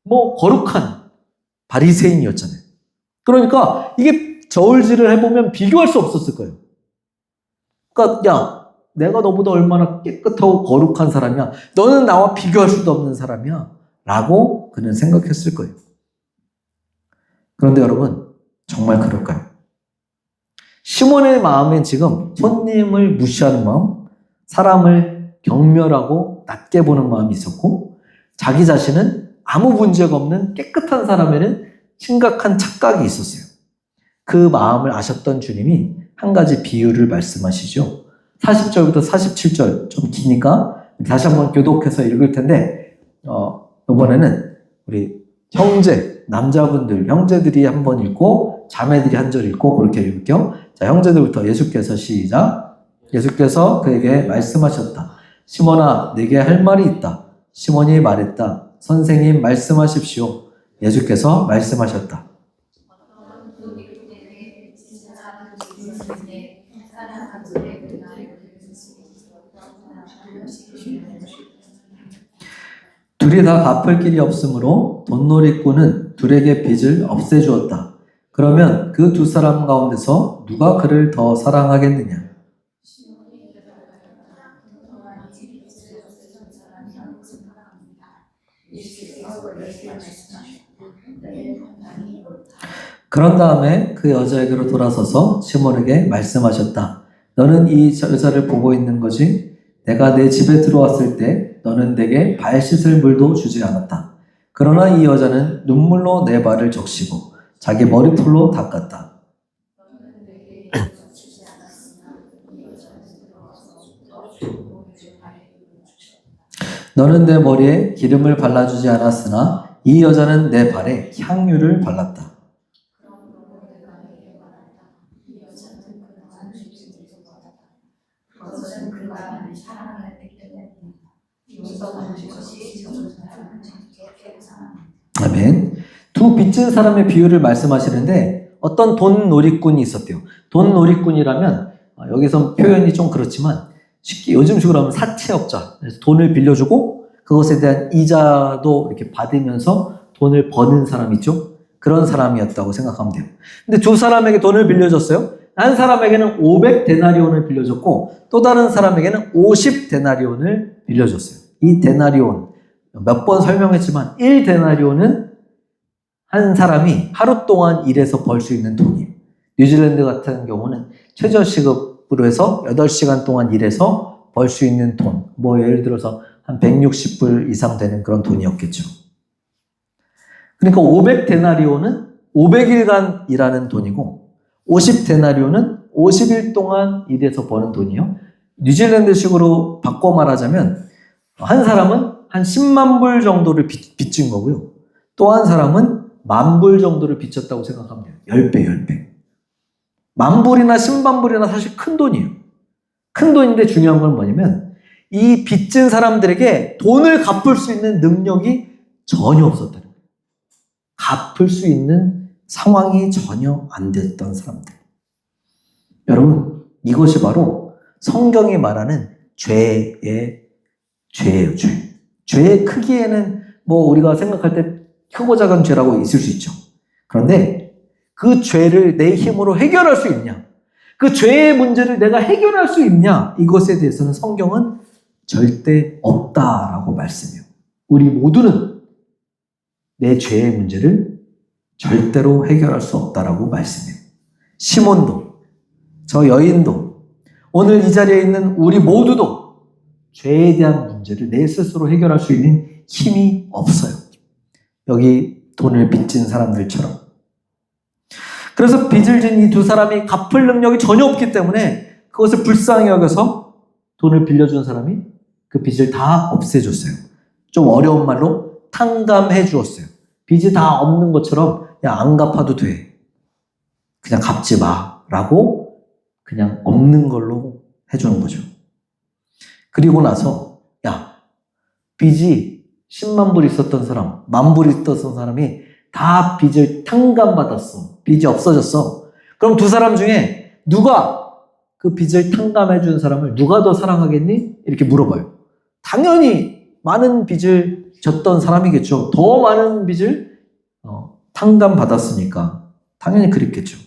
뭐 거룩한 바리새인이었잖아요. 그러니까 이게 저울질을 해보면 비교할 수 없었을 거예요. 그러니까 야, 내가 너보다 얼마나 깨끗하고 거룩한 사람이야. 너는 나와 비교할 수도 없는 사람이야. 라고 그는 생각했을 거예요. 그런데 여러분, 정말 그럴까요? 시몬의 마음엔 지금 손님을 무시하는 마음, 사람을 경멸하고 낮게 보는 마음이 있었고, 자기 자신은 아무 문제가 없는 깨끗한 사람에는 심각한 착각이 있었어요. 그 마음을 아셨던 주님이 한 가지 비유를 말씀하시죠. 40절부터 47절, 좀 기니까 다시 한번 교독해서 읽을 텐데, 이번에는 우리 형제, 남자분들, 형제들이 한 번 읽고 자매들이 한 절 읽고 그렇게 읽을게요. 자, 형제들부터 예수께서 시작. 예수께서 그에게 말씀하셨다. 시몬아, 내게 할 말이 있다. 시몬이 말했다. 선생님, 말씀하십시오. 예수께서 말씀하셨다. 둘이 다 갚을 길이 없으므로 돈놀이꾼은 둘에게 빚을 없애주었다. 그러면 그 두 사람 가운데서 누가 그를 더 사랑하겠느냐? 그런 다음에 그 여자에게로 돌아서서 시몬에게 말씀하셨다. 너는 이 여자를 보고 있는 거지? 내가 내 집에 들어왔을 때 너는 내게 발 씻을 물도 주지 않았다. 그러나 이 여자는 눈물로 내 발을 적시고 자기 머리털로 닦았다. 너는 내 머리에 기름을 발라주지 않았으나 이 여자는 내 발에 향유를 발랐다. 아멘. 두 빚진 사람의 비유를 말씀하시는데 어떤 돈 놀이꾼이 있었대요. 돈 놀이꾼이라면 여기서 표현이 좀 그렇지만 쉽게 요즘식으로 하면 사채업자. 그래서 돈을 빌려주고 그것에 대한 이자도 이렇게 받으면서 돈을 버는 사람 있죠? 그런 사람이었다고 생각하면 돼요. 근데 두 사람에게 돈을 빌려줬어요. 한 사람에게는 500데나리온을 빌려줬고 또 다른 사람에게는 50데나리온을 빌려줬어요. 이 데나리온 몇 번 설명했지만 1데나리온은 한 사람이 하루 동안 일해서 벌 수 있는 돈이에요. 뉴질랜드 같은 경우는 최저시급으로 해서 8시간 동안 일해서 벌 수 있는 돈, 뭐 예를 들어서 한 160불 이상 되는 그런 돈이었겠죠. 그러니까 500데나리온은 500일간 일하는 돈이고 50데나리온은 50일 동안 일해서 버는 돈이에요. 뉴질랜드식으로 바꿔 말하자면 한 사람은 한 10만 불 정도를 빚진 거고요. 또 한 사람은 10,000불 정도를 빚졌다고 생각하면 돼요. 10배, 10배. 10,000불이나 10만 불이나 사실 큰 돈이에요. 큰 돈인데 중요한 건 뭐냐면 이 빚진 사람들에게 돈을 갚을 수 있는 능력이 전혀 없었다는 거예요. 갚을 수 있는 상황이 전혀 안 됐던 사람들. 여러분, 이것이 바로 성경이 말하는 죄예요, 죄. 죄의 크기에는 뭐 우리가 생각할 때 크고 작은 죄라고 있을 수 있죠. 그런데 그 죄를 내 힘으로 해결할 수 있냐? 그 죄의 문제를 내가 해결할 수 있냐? 이것에 대해서는 성경은 절대 없다라고 말씀해요. 우리 모두는 내 죄의 문제를 절대로 해결할 수 없다라고 말씀해요. 시몬도, 저 여인도, 오늘 이 자리에 있는 우리 모두도 죄에 대한 문제를 내 스스로 해결할 수 있는 힘이 없어요. 여기 돈을 빚진 사람들처럼. 그래서 빚을 진 이 두 사람이 갚을 능력이 전혀 없기 때문에 그것을 불쌍히 여겨서 돈을 빌려준 사람이 그 빚을 다 없애줬어요. 좀 어려운 말로 탕감해 주었어요. 빚이 다 없는 것처럼 야, 안 갚아도 돼. 그냥 갚지 마. 라고 그냥 없는 걸로 해주는 거죠. 그리고 나서 야, 빚이 10만 불 있었던 사람, 10,000불 있었던 사람이 다 빚을 탕감받았어. 빚이 없어졌어. 그럼 두 사람 중에 누가 그 빚을 탕감해 준 사람을 누가 더 사랑하겠니? 이렇게 물어봐요. 당연히 많은 빚을 졌던 사람이겠죠. 더 많은 빚을 탕감받았으니까 당연히 그랬겠죠.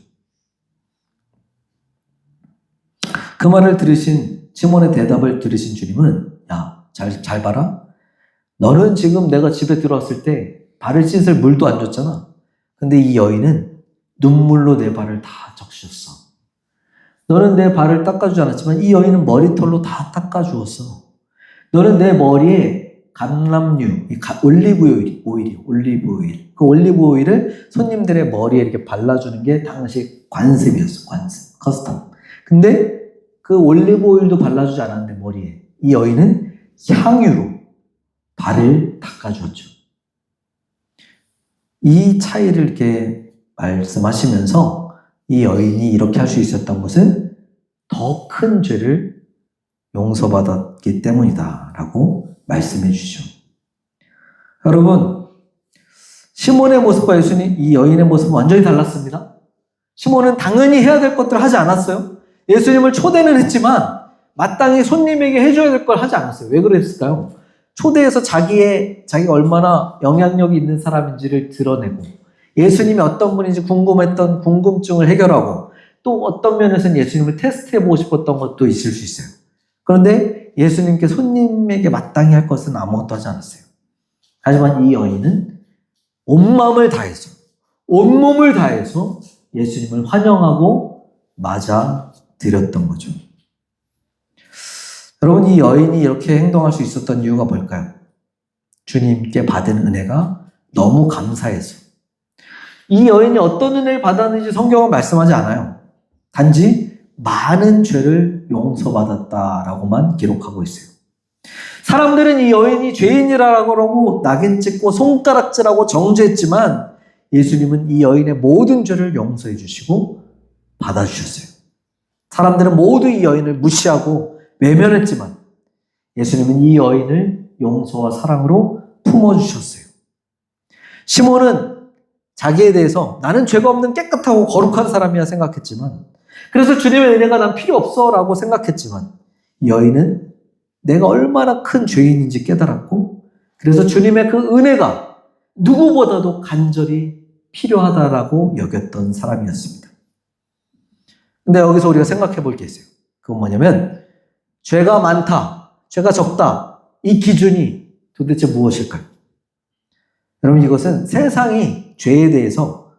그 말을 들으신 시몬의 대답을 들으신 주님은 야, 잘 봐라. 너는 지금 내가 집에 들어왔을 때 발을 씻을 물도 안 줬잖아. 근데 이 여인은 눈물로 내 발을 다 적셨어. 너는 내 발을 닦아주지 않았지만 이 여인은 머리털로 다 닦아주었어. 너는 내 머리에 감람류, 올리브 오일. 그 올리브 오일을 손님들의 머리에 이렇게 발라주는 게 당시 관습이었어. 관습, 커스텀. 근데 그 올리브 오일도 발라주지 않았는데 머리에. 이 여인은 향유로 발을 닦아주었죠. 이 차이를 이렇게 말씀하시면서 이 여인이 이렇게 할 수 있었던 것은 더 큰 죄를 용서받았기 때문이다 라고 말씀해 주시죠. 여러분, 시몬의 모습과 예수님, 이 여인의 모습은 완전히 달랐습니다. 시몬은 당연히 해야 될 것들을 하지 않았어요. 예수님을 초대는 했지만 마땅히 손님에게 해줘야 될 걸 하지 않았어요. 왜 그랬을까요? 초대해서 자기가 얼마나 영향력이 있는 사람인지를 드러내고 예수님이 어떤 분인지 궁금했던 궁금증을 해결하고 또 어떤 면에서는 예수님을 테스트해보고 싶었던 것도 있을 수 있어요. 그런데 예수님께 손님에게 마땅히 할 것은 아무것도 하지 않았어요. 하지만 이 여인은 온 마음을 다해서 온 몸을 다해서 예수님을 환영하고 맞아 드렸던 거죠. 여러분, 이 여인이 이렇게 행동할 수 있었던 이유가 뭘까요? 주님께 받은 은혜가 너무 감사해서. 이 여인이 어떤 은혜를 받았는지 성경은 말씀하지 않아요. 단지 많은 죄를 용서받았다라고만 기록하고 있어요. 사람들은 이 여인이 죄인이라고 하고 낙인 찍고 손가락질하고 정죄했지만 예수님은 이 여인의 모든 죄를 용서해 주시고 받아주셨어요. 사람들은 모두 이 여인을 무시하고 외면했지만 예수님은 이 여인을 용서와 사랑으로 품어주셨어요. 시몬은 자기에 대해서 나는 죄가 없는 깨끗하고 거룩한 사람이야 생각했지만, 그래서 주님의 은혜가 난 필요 없어 라고 생각했지만, 이 여인은 내가 얼마나 큰 죄인인지 깨달았고, 그래서 주님의 그 은혜가 누구보다도 간절히 필요하다라고 여겼던 사람이었습니다. 근데 여기서 우리가 생각해 볼 게 있어요. 그건 뭐냐면, 죄가 많다, 죄가 적다, 이 기준이 도대체 무엇일까요? 여러분, 이것은 세상이 죄에 대해서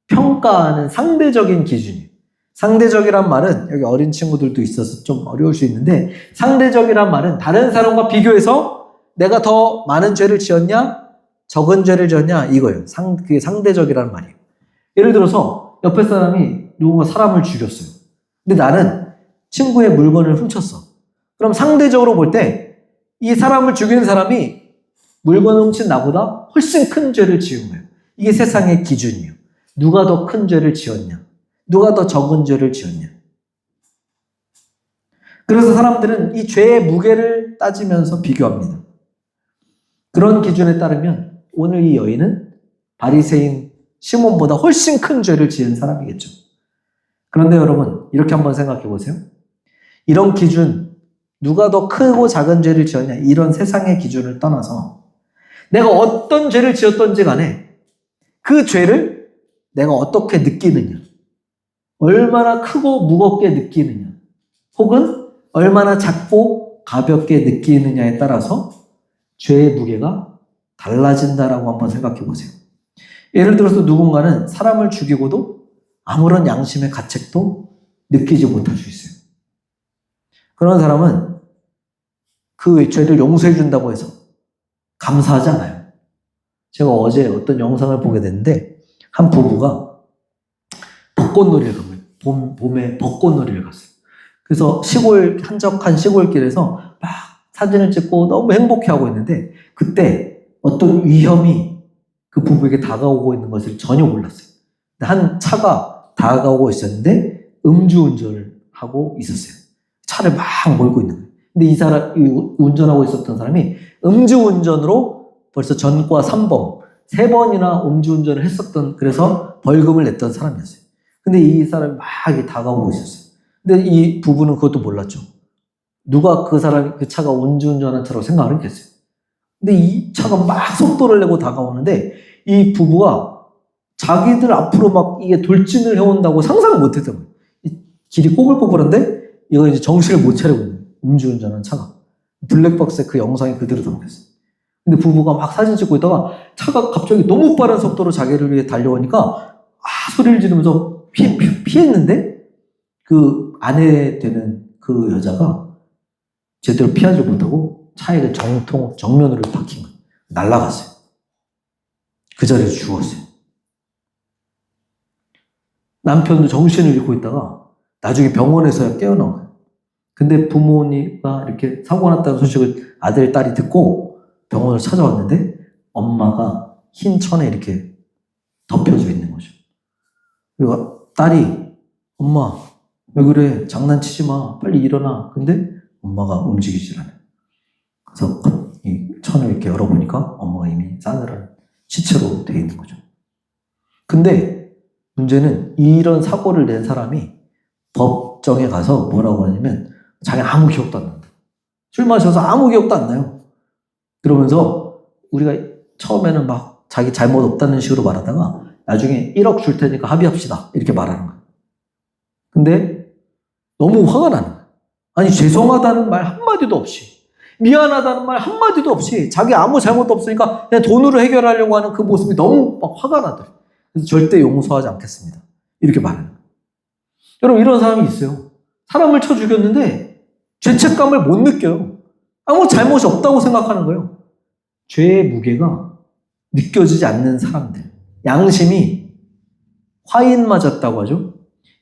평가하는 상대적인 기준이에요. 상대적이란 말은, 여기 어린 친구들도 있어서 좀 어려울 수 있는데, 상대적이란 말은 다른 사람과 비교해서 내가 더 많은 죄를 지었냐, 적은 죄를 지었냐, 이거예요. 그게 상대적이라는 말이에요. 예를 들어서 옆에 사람이 누군가 사람을 죽였어요. 근데 나는 친구의 물건을 훔쳤어. 그럼 상대적으로 볼 때 이 사람을 죽이는 사람이 물건을 훔친 나보다 훨씬 큰 죄를 지은 거예요. 이게 세상의 기준이에요. 누가 더 큰 죄를 지었냐, 누가 더 적은 죄를 지었냐. 그래서 사람들은 이 죄의 무게를 따지면서 비교합니다. 그런 기준에 따르면 오늘 이 여인은 바리새인 시몬보다 훨씬 큰 죄를 지은 사람이겠죠. 그런데 여러분, 이렇게 한번 생각해 보세요. 이런 기준, 누가 더 크고 작은 죄를 지었냐, 이런 세상의 기준을 떠나서 내가 어떤 죄를 지었던지 간에 그 죄를 내가 어떻게 느끼느냐, 얼마나 크고 무겁게 느끼느냐, 혹은 얼마나 작고 가볍게 느끼느냐에 따라서 죄의 무게가 달라진다라고 한번 생각해 보세요. 예를 들어서 누군가는 사람을 죽이고도 아무런 양심의 가책도 느끼지 못할 수 있어요. 그런 사람은 그 죄를 용서해 준다고 해서 감사하지 않아요. 제가 어제 어떤 영상을 보게 됐는데, 한 부부가 벚꽃놀이를 간 거예요. 봄에 벚꽃놀이를 갔어요. 그래서 한적한 시골길에서 막 사진을 찍고 너무 행복해하고 있는데, 그때 어떤 위험이 그 부부에게 다가오고 있는 것을 전혀 몰랐어요. 한 차가 다가오고 있었는데 음주운전을 하고 있었어요. 차를 막 몰고 있는 거예요. 근데 이 운전하고 있었던 사람이 음주운전으로 벌써 전과 3번, 3번이나 음주운전을 했었던, 그래서 벌금을 냈던 사람이었어요. 근데 이 사람이 막 다가오고 있었어요. 근데 이 부부는 그것도 몰랐죠. 누가 그 차가 음주운전한 차라고 생각을 했겠어요. 근데 이 차가 막 속도를 내고 다가오는데, 이 부부가 자기들 앞으로 막 이게 돌진을 해온다고 상상을 못 했던 거예요. 길이 꼬불꼬불한데, 이거 이제 정신을 못 차리고 있는 음주운전한 차가. 블랙박스에 그 영상이 그대로 담겼어요. 근데 부부가 막 사진 찍고 있다가 차가 갑자기 너무 빠른 속도로 자기를 위해 달려오니까 소리를 지르면서 피했는데, 그 아내 되는 그 여자가 제대로 피하지 못하고 차에 정면으로 박힌 거예요. 날아갔어요. 그 자리에서 죽었어요. 남편도 정신을 잃고 있다가 나중에 병원에서 깨어난 거예요. 근데 부모님과 이렇게 사고 났다는 소식을 아들, 딸이 듣고 병원을 찾아왔는데, 엄마가 흰 천에 이렇게 덮여져 있는 거죠. 그리고 딸이, 엄마, 왜 그래? 장난치지 마. 빨리 일어나. 근데 엄마가 움직이질 않아요. 그래서 이 천을 이렇게 열어보니까 엄마가 이미 싸늘한 시체로 되어 있는 거죠. 근데 문제는 이런 사고를 낸 사람이 법정에 가서 뭐라고 하냐면, 자기 아무 기억도 안 난다. 술 마셔서 아무 기억도 안 나요. 그러면서 우리가 처음에는 막 자기 잘못 없다는 식으로 말하다가 나중에 1억 줄 테니까 합의합시다, 이렇게 말하는 거예요. 근데 너무 화가 나는 거예요. 아니, 죄송하다는 말 한마디도 없이, 미안하다는 말 한마디도 없이, 자기 아무 잘못도 없으니까 그냥 돈으로 해결하려고 하는 그 모습이 너무 막 화가 나더라고요. 그래서 절대 용서하지 않겠습니다, 이렇게 말하는 거예요. 여러분, 이런 사람이 있어요. 사람을 쳐 죽였는데 죄책감을 못 느껴요. 아무 잘못이 없다고 생각하는 거예요. 죄의 무게가 느껴지지 않는 사람들. 양심이 화인 맞았다고 하죠.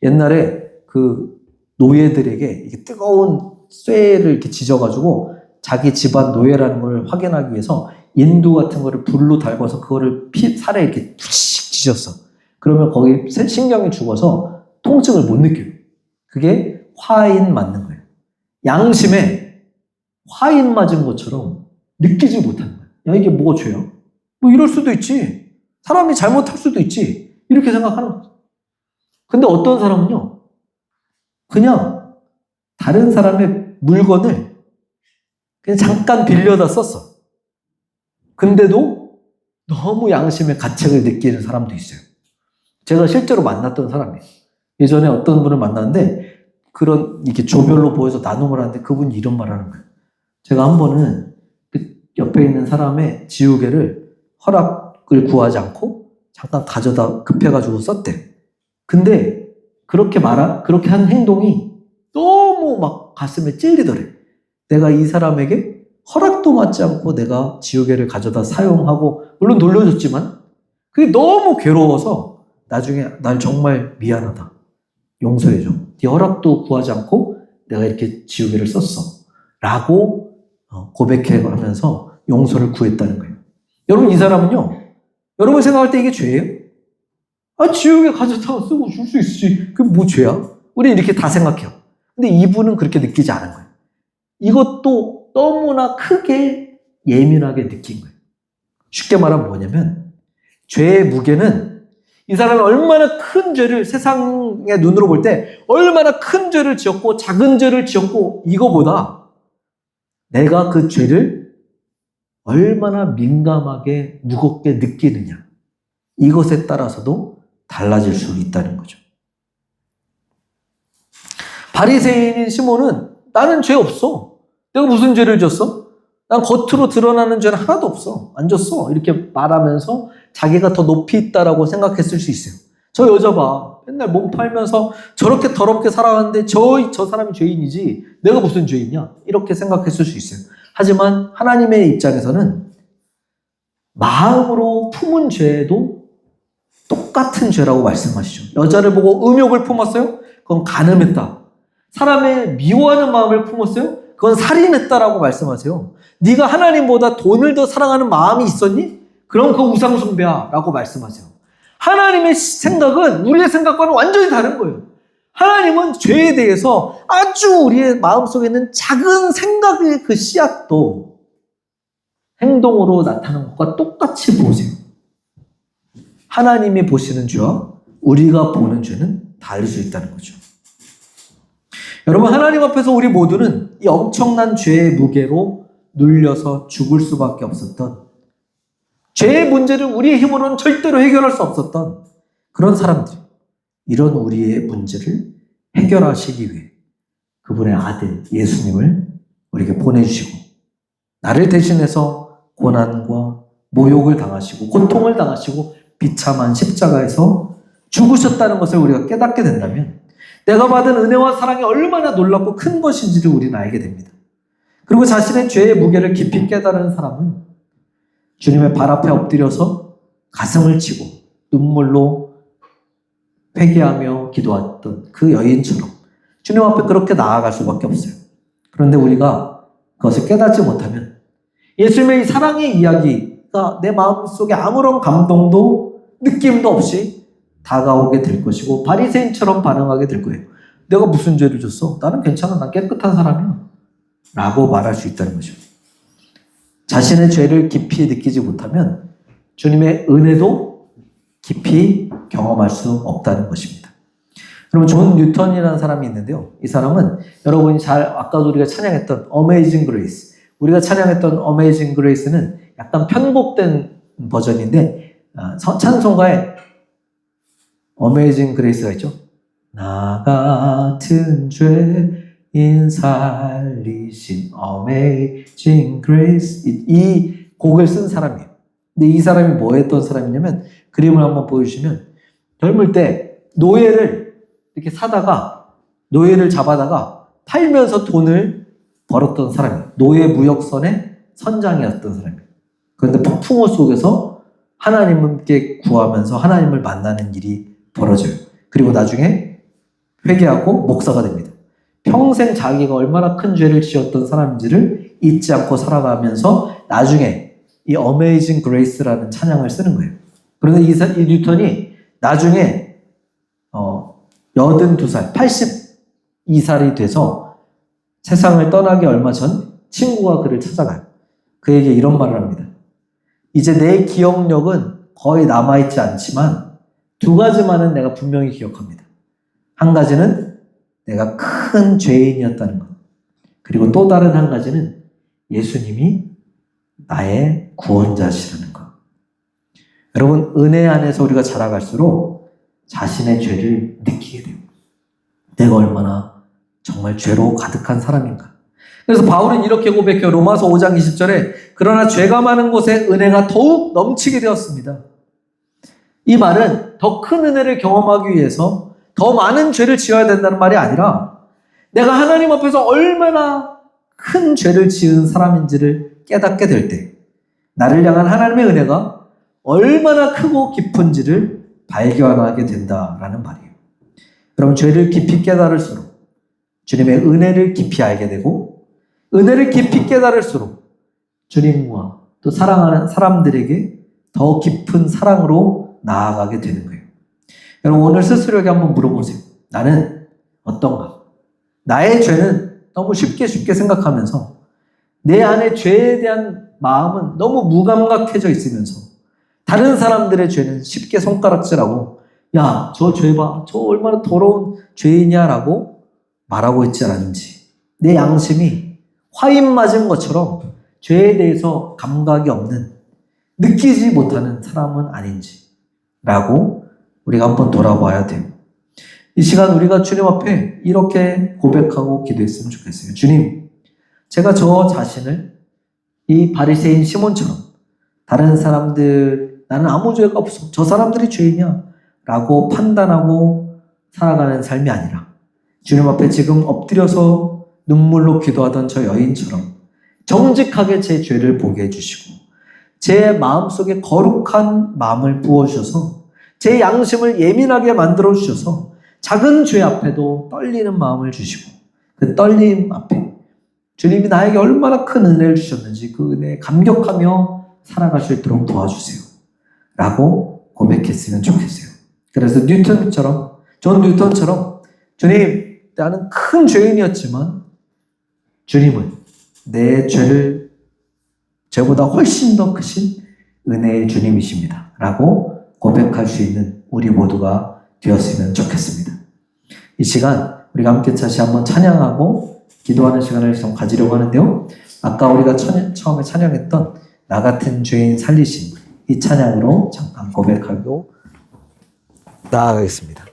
옛날에 그 노예들에게 이렇게 뜨거운 쇠를 이렇게 지져가지고 자기 집안 노예라는 걸 확인하기 위해서 인두 같은 거를 불로 달궈서 그거를 살에 이렇게 푹 지졌어. 그러면 거기 신경이 죽어서 통증을 못 느껴요. 그게 화인 맞는 거예요. 양심에 화인 맞은 것처럼 느끼지 못하는 거예요. 야, 이게 뭐가 죄야? 뭐 이럴 수도 있지. 사람이 잘못할 수도 있지. 이렇게 생각하는 거죠. 근데 어떤 사람은요, 그냥 다른 사람의 물건을 그냥 잠깐 빌려다 썼어. 근데도 너무 양심의 가책을 느끼는 사람도 있어요. 제가 실제로 만났던 사람이에요. 예전에 어떤 분을 만났는데 이렇게 조별로 보여서 나눔을 하는데 그분이 이런 말 하는 거예요. 제가 한 번은 그 옆에 있는 사람의 지우개를 허락을 구하지 않고 잠깐 가져다 급해가지고 썼대. 근데 그렇게 한 행동이 너무 막 가슴에 찔리더래. 내가 이 사람에게 허락도 받지 않고 내가 지우개를 가져다 사용하고, 물론 돌려줬지만, 그게 너무 괴로워서 나중에 난 정말 미안하다. 용서해줘. 네 허락도 구하지 않고 내가 이렇게 지우개를 썼어. 라고 고백해가면서 용서를 구했다는 거예요. 여러분, 이 사람은요, 여러분 생각할 때 이게 죄예요? 지우개 가져다가 쓰고 줄 수 있지. 그게 뭐 죄야? 우리는 이렇게 다 생각해요. 근데 이분은 그렇게 느끼지 않은 거예요. 이것도 너무나 크게 예민하게 느낀 거예요. 쉽게 말하면 뭐냐면, 죄의 무게는 이 사람이 얼마나 큰 죄를, 세상의 눈으로 볼 때 얼마나 큰 죄를 지었고 작은 죄를 지었고, 이거보다 내가 그 죄를 얼마나 민감하게 무겁게 느끼느냐, 이것에 따라서도 달라질 수 있다는 거죠. 바리새인인 시몬은 나는 죄 없어. 내가 무슨 죄를 졌어? 난 겉으로 드러나는 죄는 하나도 없어. 안 졌어. 이렇게 말하면서 자기가 더 높이 있다라고 생각했을 수 있어요. 저 여자 봐. 맨날 몸 팔면서 저렇게 더럽게 살아가는데 저 사람이 죄인이지 내가 무슨 죄인이야? 이렇게 생각했을 수 있어요. 하지만 하나님의 입장에서는 마음으로 품은 죄도 똑같은 죄라고 말씀하시죠. 여자를 보고 음욕을 품었어요? 그건 간음했다. 사람을 미워하는 마음을 품었어요? 그건 살인했다라고 말씀하세요. 네가 하나님보다 돈을 더 사랑하는 마음이 있었니? 그럼 그거 우상숭배야 라고 말씀하세요. 하나님의 생각은 우리의 생각과는 완전히 다른 거예요. 하나님은 죄에 대해서 아주 우리의 마음속에 있는 작은 생각의 그 씨앗도 행동으로 나타나는 것과 똑같이 보세요. 하나님이 보시는 죄와 우리가 보는 죄는 다를 수 있다는 거죠. 여러분, 하나님 앞에서 우리 모두는 이 엄청난 죄의 무게로 눌려서 죽을 수밖에 없었던, 죄의 문제를 우리의 힘으로는 절대로 해결할 수 없었던 그런 사람들, 이런 우리의 문제를 해결하시기 위해 그분의 아들 예수님을 우리에게 보내주시고, 나를 대신해서 고난과 모욕을 당하시고 고통을 당하시고 비참한 십자가에서 죽으셨다는 것을 우리가 깨닫게 된다면 내가 받은 은혜와 사랑이 얼마나 놀랍고 큰 것인지를 우리는 알게 됩니다. 그리고 자신의 죄의 무게를 깊이 깨달은 사람은 주님의 발 앞에 엎드려서 가슴을 치고 눈물로 회개하며 기도했던 그 여인처럼 주님 앞에 그렇게 나아갈 수밖에 없어요. 그런데 우리가 그것을 깨닫지 못하면 예수님의 이 사랑의 이야기가 내 마음속에 아무런 감동도 느낌도 없이 다가오게 될 것이고 바리새인처럼 반응하게 될 거예요. 내가 무슨 죄를 졌어? 나는 괜찮아. 난 깨끗한 사람이야. 라고 말할 수 있다는 거죠. 자신의 죄를 깊이 느끼지 못하면 주님의 은혜도 깊이 경험할 수 없다는 것입니다. 그럼 존 뉴턴이라는 사람이 있는데요. 이 사람은 여러분이 아까도 우리가 찬양했던 Amazing Grace, 우리가 찬양했던 Amazing Grace는 약간 편곡된 버전인데 찬송가에 Amazing Grace가 있죠. 나 같은 죄인 살리신 Amazing Grace, 이 곡을 쓴 사람이에요. 근데 이 사람이 뭐 했던 사람이냐면, 그림을 한번 보여주시면, 젊을 때 노예를 이렇게 사다가 노예를 잡아다가 팔면서 돈을 벌었던 사람이에요. 노예 무역선의 선장이었던 사람이에요. 그런데 폭풍우 속에서 하나님께 구하면서 하나님을 만나는 일이 벌어져요. 그리고 나중에 회개하고 목사가 됩니다. 평생 자기가 얼마나 큰 죄를 지었던 사람인지를 잊지 않고 살아가면서 나중에 이 Amazing Grace라는 찬양을 쓰는 거예요. 그런데 이 뉴턴이 나중에 82살, 82살이 돼서 세상을 떠나기 얼마 전 친구가 그를 찾아가요. 그에게 이런 말을 합니다. 이제 내 기억력은 거의 남아있지 않지만 두 가지만은 내가 분명히 기억합니다. 한 가지는 내가 큰 죄인이었다는 것. 그리고 또 다른 한 가지는 예수님이 나의 구원자시라는 것. 여러분, 은혜 안에서 우리가 자라갈수록 자신의 죄를 느끼게 돼요. 내가 얼마나 정말 죄로 가득한 사람인가. 그래서 바울은 이렇게 고백해요. 로마서 5장 20절에 그러나 죄가 많은 곳에 은혜가 더욱 넘치게 되었습니다. 이 말은 더 큰 은혜를 경험하기 위해서 더 많은 죄를 지어야 된다는 말이 아니라 내가 하나님 앞에서 얼마나 큰 죄를 지은 사람인지를 깨닫게 될 때 나를 향한 하나님의 은혜가 얼마나 크고 깊은지를 발견하게 된다라는 말이에요. 그럼 죄를 깊이 깨달을수록 주님의 은혜를 깊이 알게 되고 은혜를 깊이 깨달을수록 주님과 또 사랑하는 사람들에게 더 깊은 사랑으로 나아가게 되는 거예요. 여러분, 오늘 스스로에게 한번 물어보세요. 나는 어떤가? 나의 죄는 너무 쉽게 생각하면서 내 안에 죄에 대한 마음은 너무 무감각해져 있으면서 다른 사람들의 죄는 쉽게 손가락질하고 야, 저 죄 봐. 저 얼마나 더러운 죄이냐라고 말하고 있지 않은지, 내 양심이 화인 맞은 것처럼 죄에 대해서 감각이 없는, 느끼지 못하는 사람은 아닌지 라고 우리가 한번 돌아봐야 돼요. 이 시간 우리가 주님 앞에 이렇게 고백하고 기도했으면 좋겠어요. 주님, 제가 저 자신을 이 바리새인 시몬처럼 다른 사람들, 나는 아무 죄가 없어, 저 사람들이 죄이냐 라고 판단하고 살아가는 삶이 아니라 주님 앞에 지금 엎드려서 눈물로 기도하던 저 여인처럼 정직하게 제 죄를 보게 해주시고 제 마음속에 거룩한 마음을 부어주셔서 제 양심을 예민하게 만들어 주셔서 작은 죄 앞에도 떨리는 마음을 주시고 그 떨림 앞에 주님이 나에게 얼마나 큰 은혜를 주셨는지 그 은혜에 감격하며 살아갈 수 있도록 도와주세요 라고 고백했으면 좋겠어요. 그래서 존 뉴턴처럼 주님, 나는 큰 죄인이었지만 주님은 내 죄보다 훨씬 더 크신 은혜의 주님이십니다 라고 고백할 수 있는 우리 모두가 되었으면 좋겠습니다. 이 시간 우리가 함께 다시 한번 찬양하고 기도하는 시간을 좀 가지려고 하는데요. 아까 우리가 처음에 찬양했던 나 같은 죄인 살리심, 이 찬양으로 잠깐 고백하고 나아가겠습니다.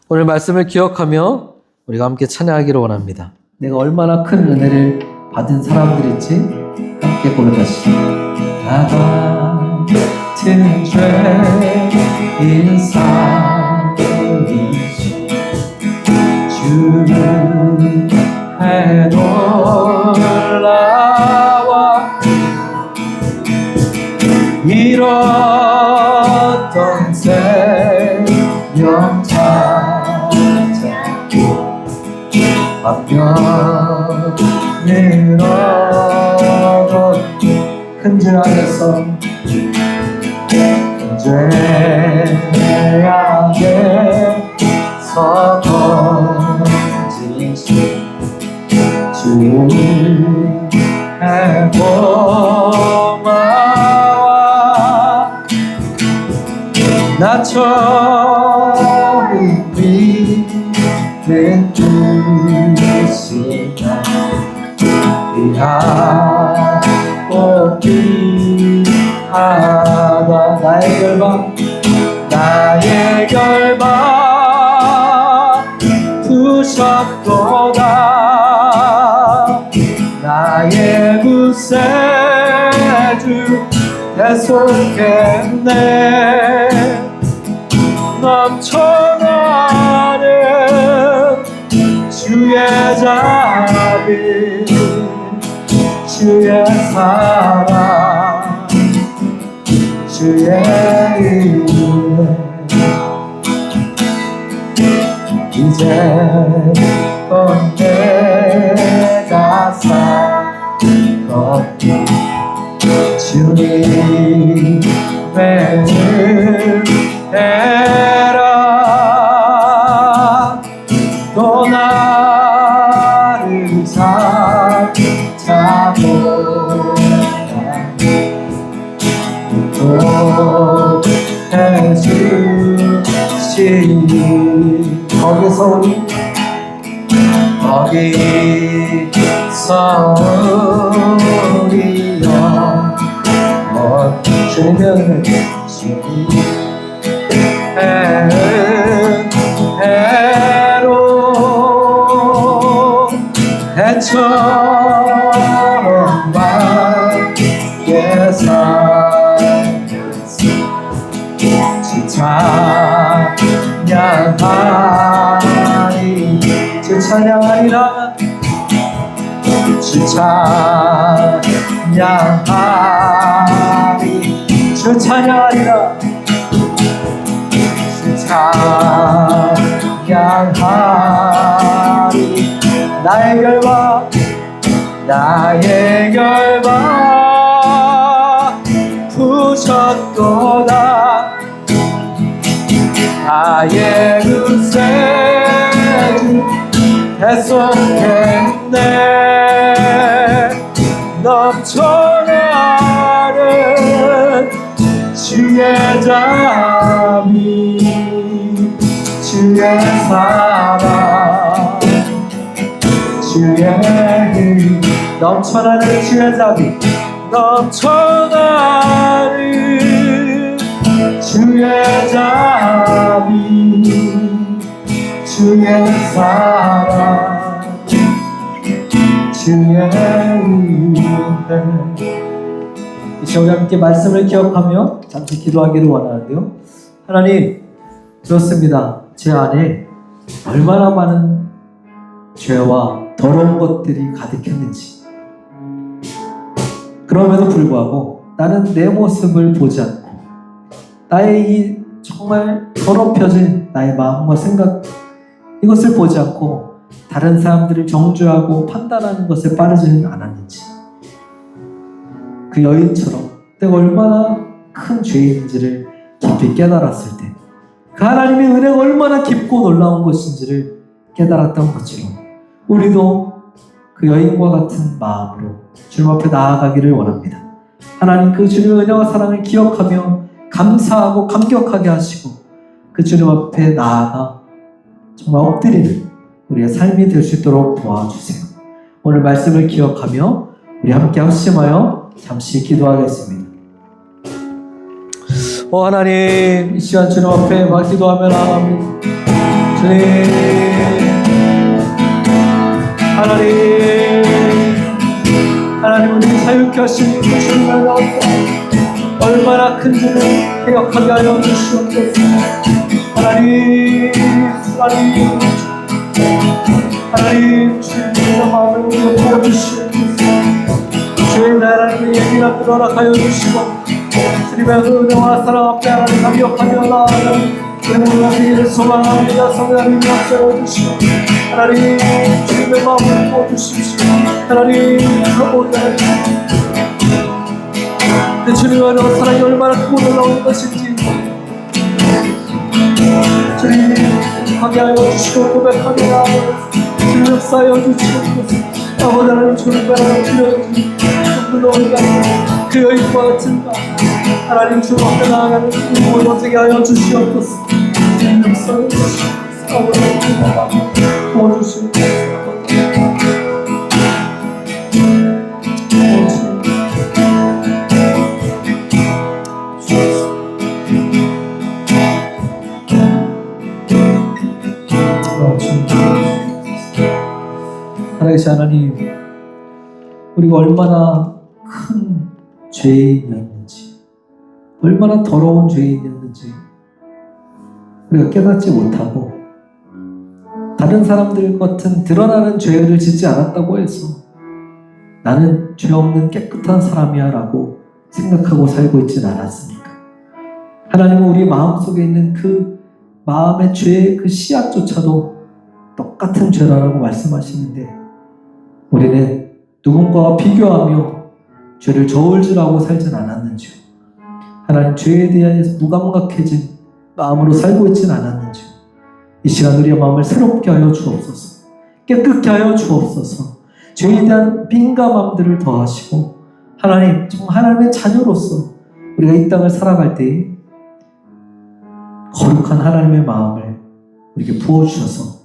오늘 말씀을 기억하며 우리가 함께 찬양하기를 원합니다. 내가 얼마나 큰 은혜를 받은 사람들인지 함께 고백하시죠. 나 같은 죄인 살리심 주는 놀라와 잃었던 생명 찾았고 화평을 얻었고 큰 죄 안에서 큰 죄 안에서 건지신 주의 고마워 나 처음 믿는 뜻이다 귀하고 귀하다 나의 결박 두셨도다 나의 구세주 대속했네 넘쳐나는 주의 자비 주의 사랑 주의 은혜 이제껏 내가 산 것도 주님의 은혜라 또 나를 찾아보라 있지. 거기서 우리여 주님의 해로 해처럼 밝게 살면서 주 찬양하리 주 찬양하리라 주 찬양하리 주 찬양하리라 주 찬양하리 나의 결박 부셨도다 나의 근세 계속했네 넘쳐나는 주의 자비 주의 사랑 주의 힘 넘쳐나는 주의 자비 넘쳐나는 주의 자비 주의 사랑 주의 은혜 이 시간 함께 말씀을 기억하며 잠시 기도하기를 원하는데요. 하나님 그렇습니다. 제 안에 얼마나 많은 죄와 더러운 것들이 가득했는지 그럼에도 불구하고 나는 내 모습을 보지 않고 나의 이 정말 더럽혀진 나의 마음과 생각 이것을 보지 않고 다른 사람들을 정죄하고 판단하는 것에 빠르지는 않았는지 그 여인처럼 내가 얼마나 큰 죄인인지를 깊이 깨달았을 때 그 하나님의 은혜가 얼마나 깊고 놀라운 것인지를 깨달았던 것처럼 우리도 그 여인과 같은 마음으로 주님 앞에 나아가기를 원합니다. 하나님 그 주님의 은혜와 사랑을 기억하며 감사하고 감격하게 하시고 그 주님 앞에 나아가 정말 엎드리는 우리의 삶이 될 수 있도록 도와주세요. 오늘 말씀을 기억하며 우리 함께 합심하여 잠시 기도하겠습니다. 하나님 이 시간 주님 앞에 기도하며 나아갑니다. 주님 하나님 우리 자유케 하시는 그 주님의 나옵니다. 얼마나 큰 죄를 기억하게 하여 주시옵소서. 하나님 주님의 마음을 우리가 보여주시옵소서. 주의 하나님의 예민한 뜻 허락하여 주시고 주님의 은혜와 사랑 앞에 하나님 감격하며 나아가는 우리를 소망합니다. 성령님 앞세워 주시고 하나님 주님의 마음을 부어주십시오. 하나님 내 주님의 은혜와 사랑이 얼마나 크고 놀라운 것인지 주님 하게 하여 주시고 고백하며 주님 역사하여 주시옵소서. 아버지 하나님 주님의 나라를 빌려주시고 놀라운 그 여인과 같은 가 하나님 주님 앞에 나아가는 꿈을 멋지게 하여 주시옵소서. 주님 역사하여 주시옵소서. 아버지 하나님 도와주시옵소서. 살아계신 하나님, 우리가 얼마나 큰 죄인이었는지, 얼마나 더러운 죄인이었는지 우리가 깨닫지 못하고 다른 사람들 같은 드러나는 죄를 짓지 않았다고 해서 나는 죄 없는 깨끗한 사람이야 라고 생각하고 살고 있지는 않았습니까? 하나님은 우리 마음속에 있는 그 마음의 죄의 그 씨앗조차도 똑같은 죄라고 말씀하시는데 우리는 누군가와 비교하며 죄를 저울질하고 살진 않았는지요. 하나님 죄에 대해서 무감각해진 마음으로 살고 있진 않았는지요. 이 시간 우리의 마음을 새롭게 하여 주옵소서. 깨끗게 하여 주옵소서. 죄에 대한 민감함들을 더하시고 하나님 정말 하나님의 자녀로서 우리가 이 땅을 살아갈 때에 거룩한 하나님의 마음을 우리에게 부어주셔서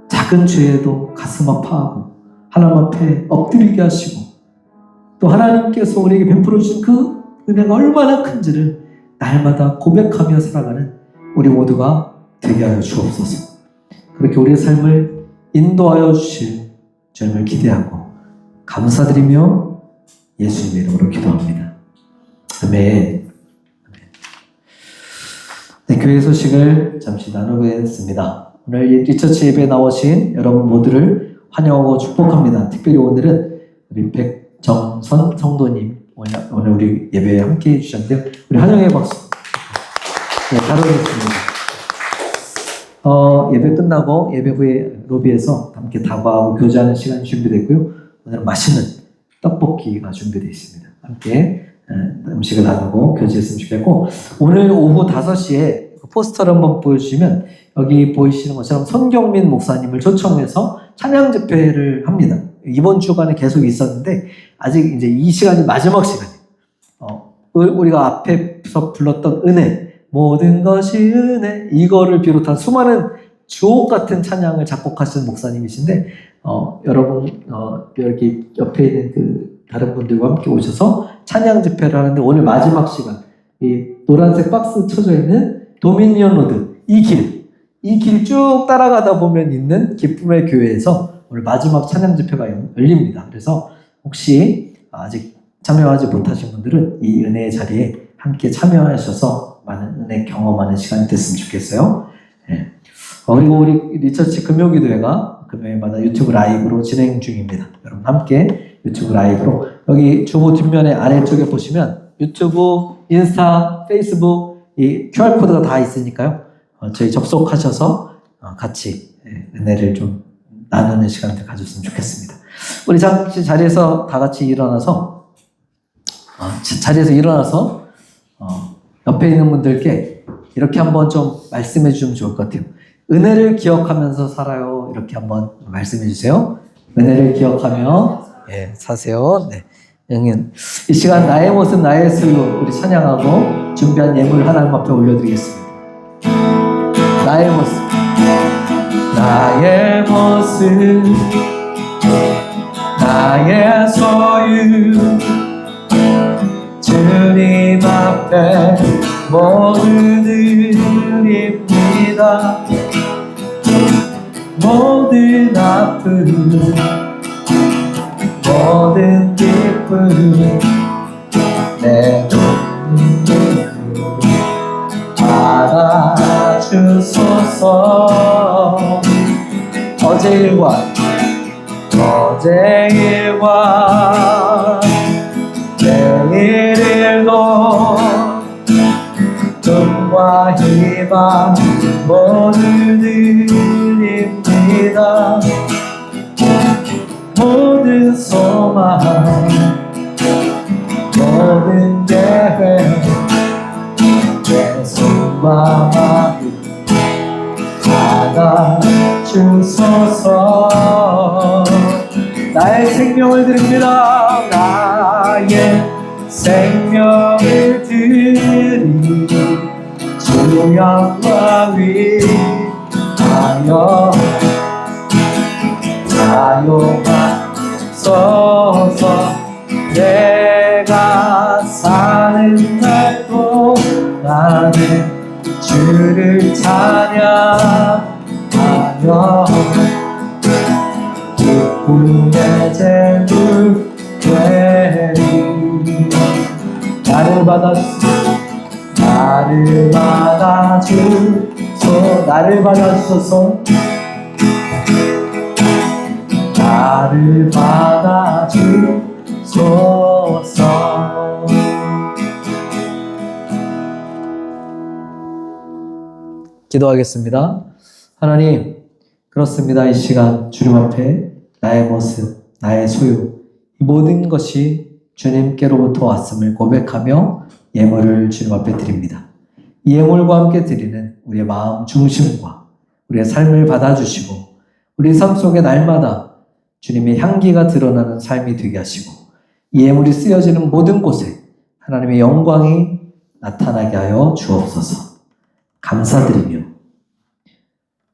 작은 죄에도 가슴 아파하고 하나님 앞에 엎드리게 하시고 또 하나님께서 우리에게 베풀어 주신 그 은혜가 얼마나 큰지를 날마다 고백하며 살아가는 우리 모두가 되게 하여 주옵소서. 그렇게 우리의 삶을 인도하여 주실 주님을 기대하고 감사드리며 예수님의 이름으로 기도합니다. 아멘. 네, 교회 소식을 잠시 나누겠습니다. 오늘 리처치 예배에 나오신 여러분 모두를 환영하고 축복합니다. 특별히 오늘은 우리 백정선 성도님 오늘 우리 예배에 함께 해주셨는데요. 우리 환영의 박수. 네, 다루겠습니다. 예배 끝나고 예배 후에 로비에서 함께 다과하고 교제하는 시간이 준비되고요. 오늘은 맛있는 떡볶이가 준비되어 있습니다. 함께 음식을 나누고 교제했으면 좋겠고, 오늘 오후 5시에 포스터를 한번 보여주시면 여기 보이시는 것처럼 손경민 목사님을 초청해서 찬양 집회를 합니다. 이번 주간에 계속 있었는데 아직 이제 이 시간이 마지막 시간이에요. 우리가 앞에서 불렀던 은혜, 모든 것이 은혜, 이거를 비롯한 수많은 주옥 같은 찬양을 작곡하신 목사님이신데 여러분 여기 옆에 있는 그 다른 분들과 함께 오셔서 찬양 집회를 하는데, 오늘 마지막 시간 이 노란색 박스 쳐져 있는 도미니언 로드 이 길 쭉 따라가다 보면 있는 기쁨의 교회에서 오늘 마지막 찬양 집회가 열립니다. 그래서 혹시 아직 참여하지 못하신 분들은 이 은혜의 자리에 함께 참여하셔서 많은 은혜 경험하는 시간이 됐으면 좋겠어요. 네. 그리고 우리 리처치 금요기도회가 금요일마다 유튜브 라이브로 진행 중입니다. 여러분 함께 유튜브 라이브로 여기 주보 뒷면에 아래쪽에 보시면 유튜브, 인스타, 페이스북 이 QR코드가 다 있으니까요. 저희 접속하셔서 같이 은혜를 좀 나누는 시간을 가졌으면 좋겠습니다. 우리 잠시 자리에서 다 같이 일어나서 옆에 있는 분들께 이렇게 한번 좀 말씀해 주시면 좋을 것 같아요. 은혜를 기억하면서 살아요. 이렇게 한번 말씀해 주세요. 은혜를 기억하며 사세요. 네. 이 시간 나의 모습 나의 수요 우리 찬양하고 준비한 예물 하나님 앞에 올려드리겠습니다. 나의 모습 나의 모습 나의 소유 주님 앞에 모두 드립니다. 모든 아픔 모든 기쁨 내 눈물로 받아주소서. 어제 일과 내일 일도 꿈과 희망 모두 드립니다. 모든 소망 모든 계획 내 손과 마음 받아주소서. 나의 생명을 드립니다. 나의 생명을 드리니 주 영광 위하여 사용하소서. 내가 사는 날도 나는 주를 찬양하며 기쁨의 제물 되리. 나를 받아주소서. 나를 받아주소서. 기도하겠습니다. 하나님, 그렇습니다. 이 시간 주님 앞에 나의 모습, 나의 소유, 이 모든 것이 주님께로부터 왔음을 고백하며 예물을 주님 앞에 드립니다. 이 예물과 함께 드리는 우리의 마음 중심과 우리의 삶을 받아주시고 우리 삶 속에 날마다 주님의 향기가 드러나는 삶이 되게 하시고 이 예물이 쓰여지는 모든 곳에 하나님의 영광이 나타나게 하여 주옵소서. 감사드리며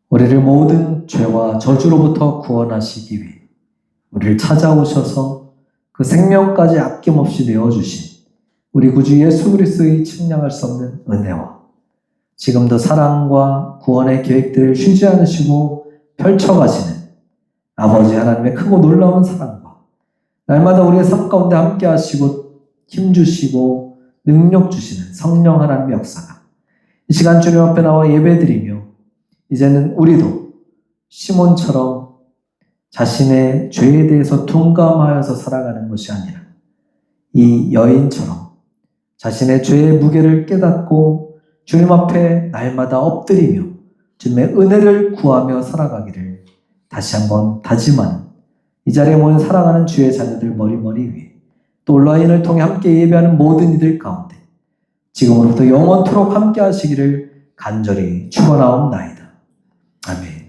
우리를 모든 죄와 저주로부터 구원하시기 위해 우리를 찾아오셔서 그 생명까지 아낌없이 내어주신 우리 구주 예수 그리스도의 측량할 수 없는 은혜와 지금도 사랑과 구원의 계획들을 쉬지 않으시고 펼쳐가시는 아버지 하나님의 크고 놀라운 사랑과 날마다 우리의 삶 가운데 함께 하시고 힘주시고 능력 주시는 성령 하나님의 역사가 이 시간 주님 앞에 나와 예배드리며 이제는 우리도 시몬처럼 자신의 죄에 대해서 둔감하여서 살아가는 것이 아니라 이 여인처럼 자신의 죄의 무게를 깨닫고 주님 앞에 날마다 엎드리며 주님의 은혜를 구하며 살아가기를 다시 한번 다짐하는 이 자리에 모인 사랑하는 주의 자녀들 머리머리 위에 또 온라인을 통해 함께 예배하는 모든 이들 가운데 지금으로부터 영원토록 함께 하시기를 간절히 축원하옵나이다. 아멘.